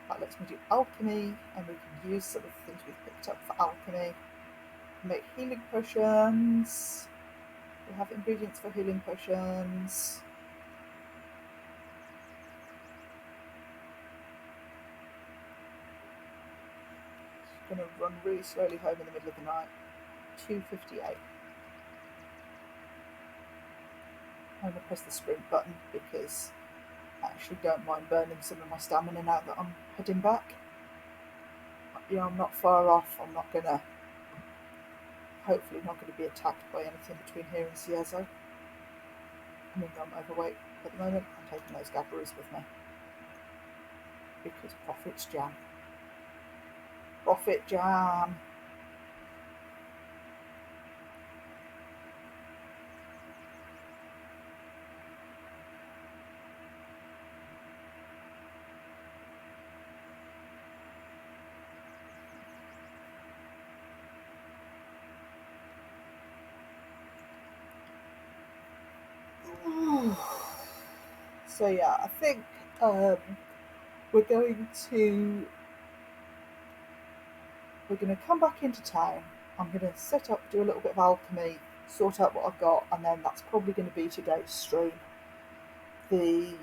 That lets me do alchemy, and we can use some of the things we've picked up for alchemy. Make healing potions. We have ingredients for healing potions. Going to run really slowly home in the middle of the night. 2:58. I'm going to press the sprint button because I actually don't mind burning some of my stamina now that I'm heading back. You know, I'm not far off. I'm not going to, hopefully not going to be attacked by anything between here and Cierzo. I mean, I'm overweight at the moment. I'm taking those gabberers with me because profit's jam. Profit jam. So yeah, I think we're going to come back into town. I'm going to set up, do a little bit of alchemy, sort out what I've got, and then that's probably going to be today's stream. The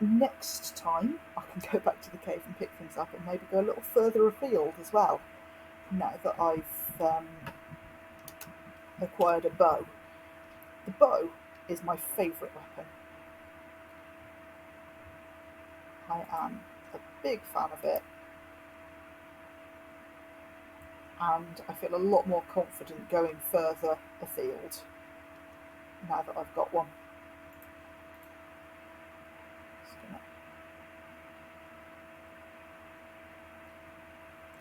next time I can go back to the cave and pick things up and maybe go a little further afield as well, now that I've acquired a bow. The bow is my favourite weapon. I am a big fan of it, and I feel a lot more confident going further afield now that I've got one.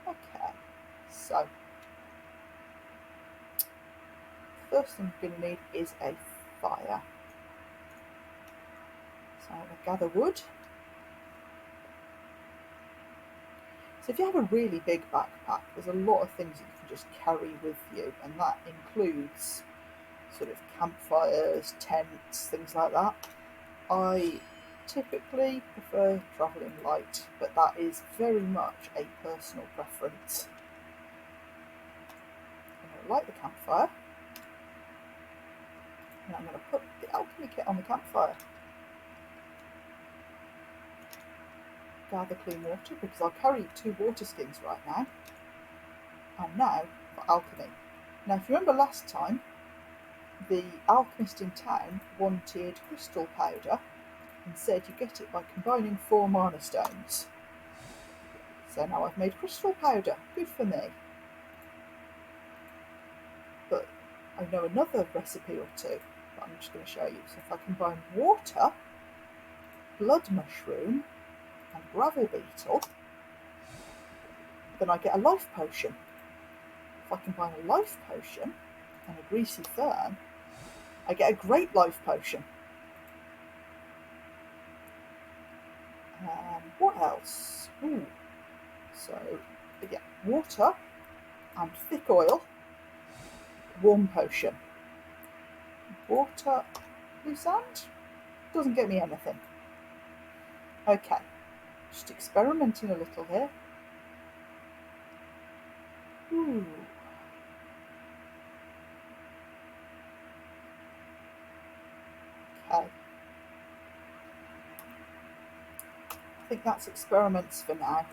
Okay, so first thing I'm going to need is a fire. So I'm going to gather wood. So if you have a really big backpack, there's a lot of things that you can just carry with you, and that includes sort of campfires, tents, things like that. I typically prefer travelling light, but that is very much a personal preference. I'm going to light the campfire, and I'm going to put the alchemy kit on the campfire. Gather clean water, because I'll carry 2 water skins right now. And now for alchemy. Now if you remember last time, the alchemist in town wanted crystal powder and said you get it by combining 4 mana stones. So now I've made crystal powder, good for me. But I know another recipe or two that I'm just going to show you. So if I combine water, blood mushroom and gravel beetle, then I get a life potion. If I combine a life potion and a greasy fern, I get a great life potion. What else? Ooh. So again, water and thick oil, warm potion. Water, blue sand, doesn't get me anything. Okay, just experimenting a little here. Ooh. Okay. I think that's experiments for now.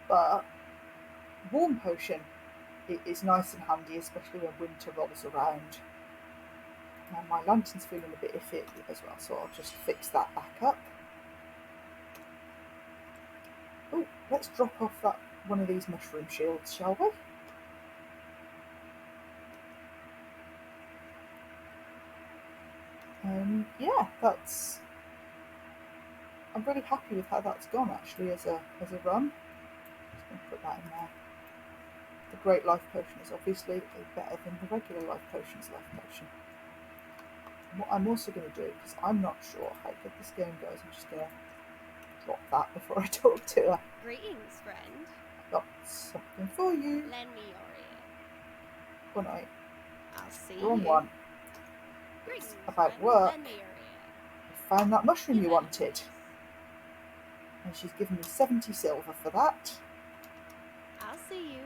But warm potion is nice and handy, especially when winter rolls around. Now my lantern's feeling a bit iffy as well, so I'll just fix that back up. Oh, let's drop off one of these mushroom shields, shall we? Yeah, I'm really happy with how that's gone actually as a run. Just going to put that in there. The Great Life Potion is obviously better than the regular Life Potion's Life Potion. And what I'm also going to do, because I'm not sure how good this game goes, I'm just going to drop that before I talk to her. Greetings, friend. I've got something for you. Lend me your ear. Good night. I'll see Wrong you. one. Greetings, About friend. work. Lend me your ear. I found that mushroom you Yes. wanted. And she's given me 70 silver for that. I'll see you.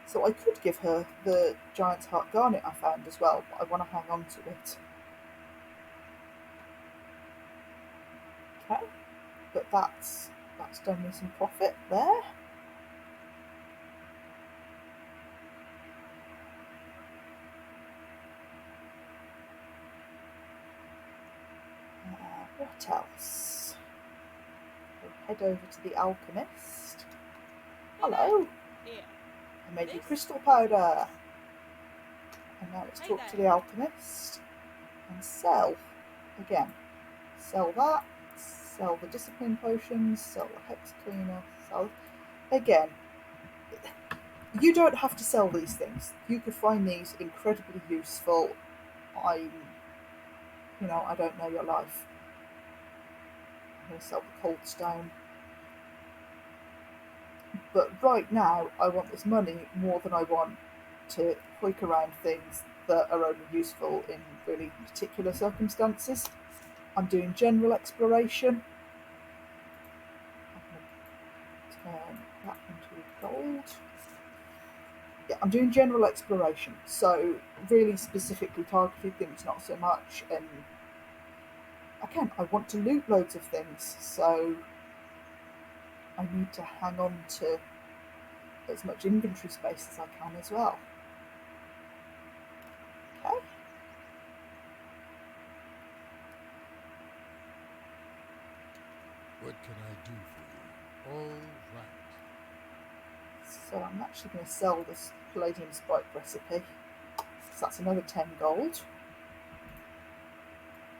So I could give her the Giant's Heart Garnet I found as well, but I want to hang on to it. Okay, but that's done me some profit there. What else? We'll head over to the Alchemist. Hello! Yeah. I made you This? crystal powder. And now let's Hey talk to there. the Alchemist and sell. Again, sell that, sell the discipline potions, sell the hex cleaner, sell... Again, you don't have to sell these things. You could find these incredibly useful. I don't know your life. I'm going to sell the cold stone. But right now, I want this money more than I want to hoik around things that are only useful in really particular circumstances. I'm doing general exploration. I'm going to turn that into gold. Yeah, I'm doing general exploration, so really specifically targeted things, not so much. And again, I want to loot loads of things, so I need to hang on to as much inventory space as I can as well. Okay. What can I do for you? All right. So I'm actually going to sell this palladium spike recipe. So that's another 10 gold.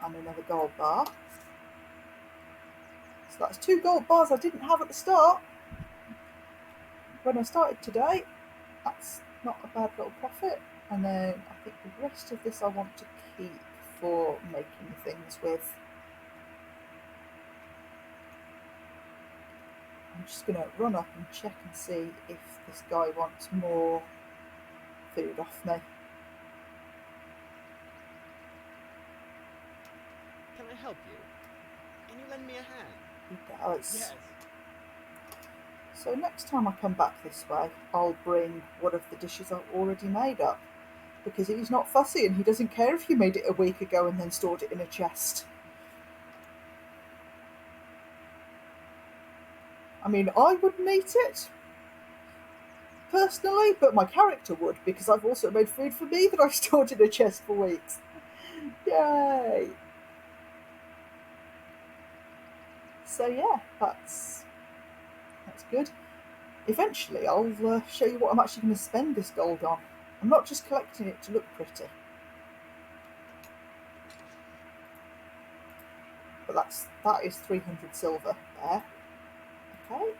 And another gold bar. So that's 2 gold bars I didn't have at the start. When I started today, that's not a bad little profit. And then I think the rest of this I want to keep for making things with. I'm just going to run up and check and see if this guy wants more food off me. Can I help you? Can you lend me a hand? He does. Yes. So next time I come back this way, I'll bring one of the dishes I've already made up. Because he's not fussy and he doesn't care if you made it a week ago and then stored it in a chest. I mean, I wouldn't eat it, personally, but my character would, because I've also made food for me that I've stored in a chest for weeks. Yay! So yeah, that's good. Eventually, I'll show you what I'm actually going to spend this gold on. I'm not just collecting it to look pretty. But that is 300 silver there. Okay.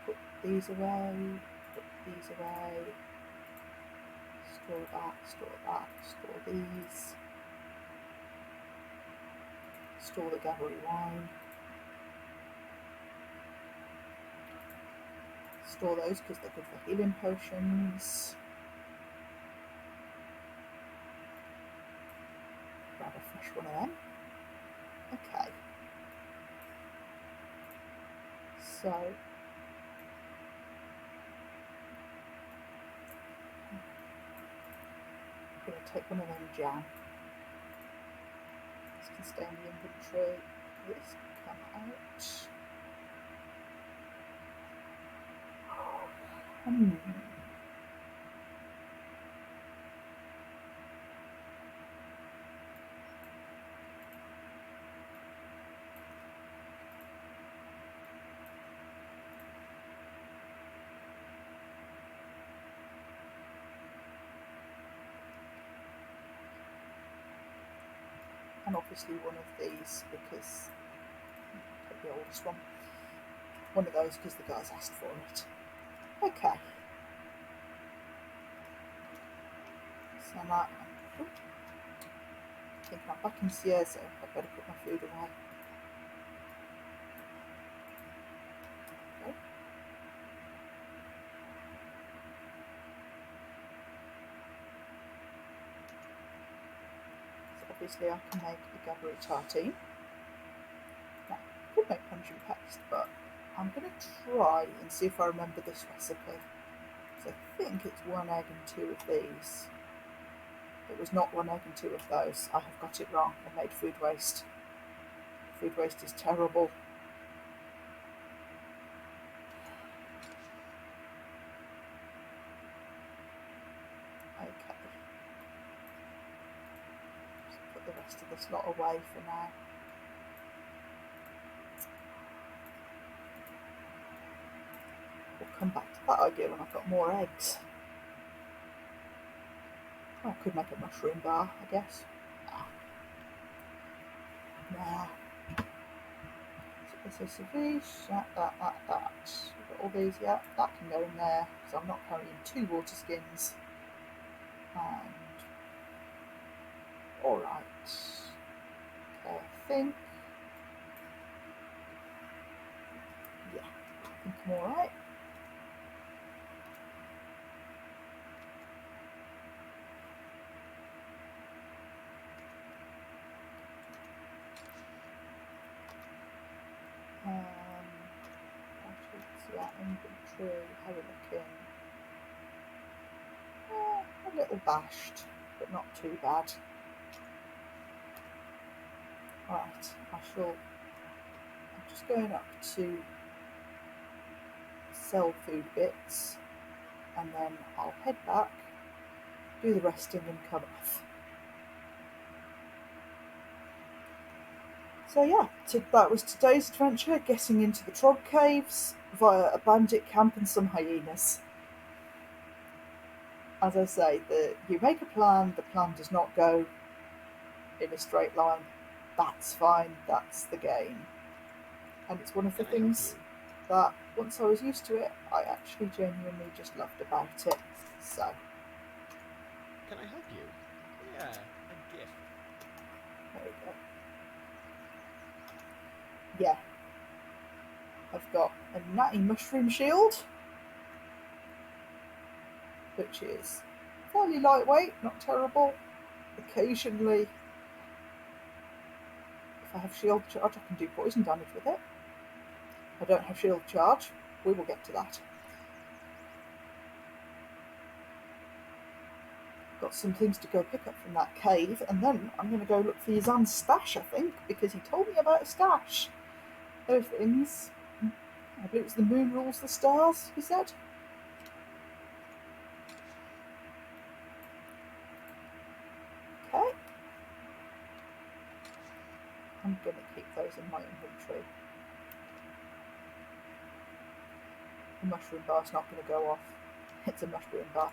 Put these away. Put these away. Store that. Store that. Store these. Store the Gathery wine. Store those because they're good for healing potions. Grab a fresh one of them. Okay. So I'm going to take one of them jam. This can stay in the inventory. This can come out. And obviously one of these because take the oldest one. One of those because the guys asked for it. Okay. So now I think I'm back in Sierra, so I better put my food away. Okay. So obviously I can make a Gathery tartine. Now, I could make Pungent Paste, but I'm going to try and see if I remember this recipe. So I think it's 1 egg and 2 of these. It was not 1 egg and 2 of those. I have got it wrong and made food waste. Food waste is terrible. Okay. Just put the rest of this lot away for now. We'll come back to that idea when I've got more eggs. Oh, I could make a mushroom bar, I guess. Nah. So this is these, that. We've got all these, yeah, that can go in there, because I'm not carrying 2 water skins. And, alright. Okay, I think, yeah, I think I'm alright. that inventory. How are we looking? A little bashed, but not too bad. Right, I'm just going up to sell food bits, and then I'll head back, do the resting and come off. So yeah, that was today's adventure, getting into the Trog Caves via a bandit camp and some hyenas. As I say, you make a plan, the plan does not go in a straight line. That's fine, that's the game. And it's one of the things that, once I was used to it, I actually genuinely just loved about it. So. Can I help you? Yeah, a gift. There we go. Yeah. I've got a natty mushroom shield, which is fairly lightweight, not terrible. Occasionally, if I have shield charge, I can do poison damage with it. I don't have shield charge. We will get to that. Got some things to go pick up from that cave, and then I'm going to go look for Yazan's stash, I think, because he told me about a stash of things. I believe it's the moon rules the stars, he said. Okay. I'm going to keep those in my inventory. The mushroom bar's not going to go off. It's a mushroom bar.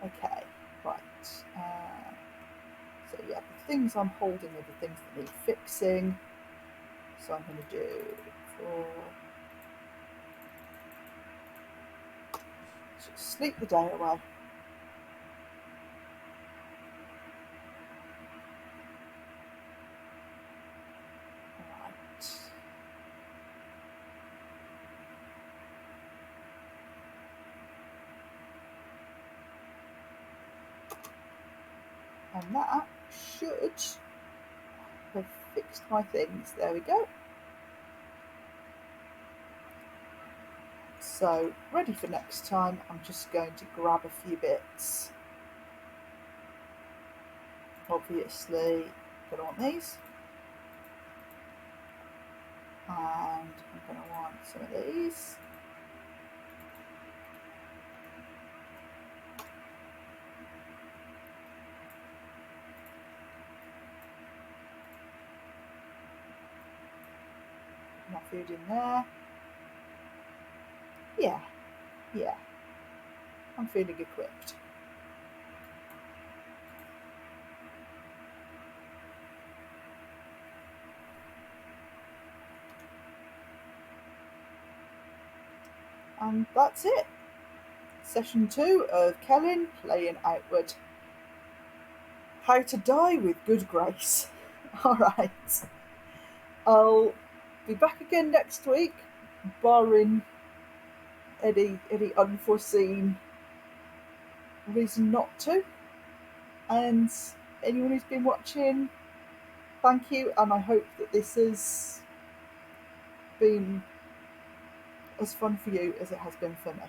Okay, right. So yeah, the things I'm holding are the things that need fixing. So I'm going to do just sleep the day away. Right. And that should have fixed my things. There we go. So, ready for next time. I'm just going to grab a few bits. Obviously, going to want these. And I'm going to want some of these. My food in there. Yeah. I'm feeling equipped. And that's it. Session 2 of Kellen playing Outward. How to die with good grace. Alright. I'll be back again next week, barring any unforeseen reason not to. And anyone who's been watching, thank you, and I hope that this has been as fun for you as it has been for me.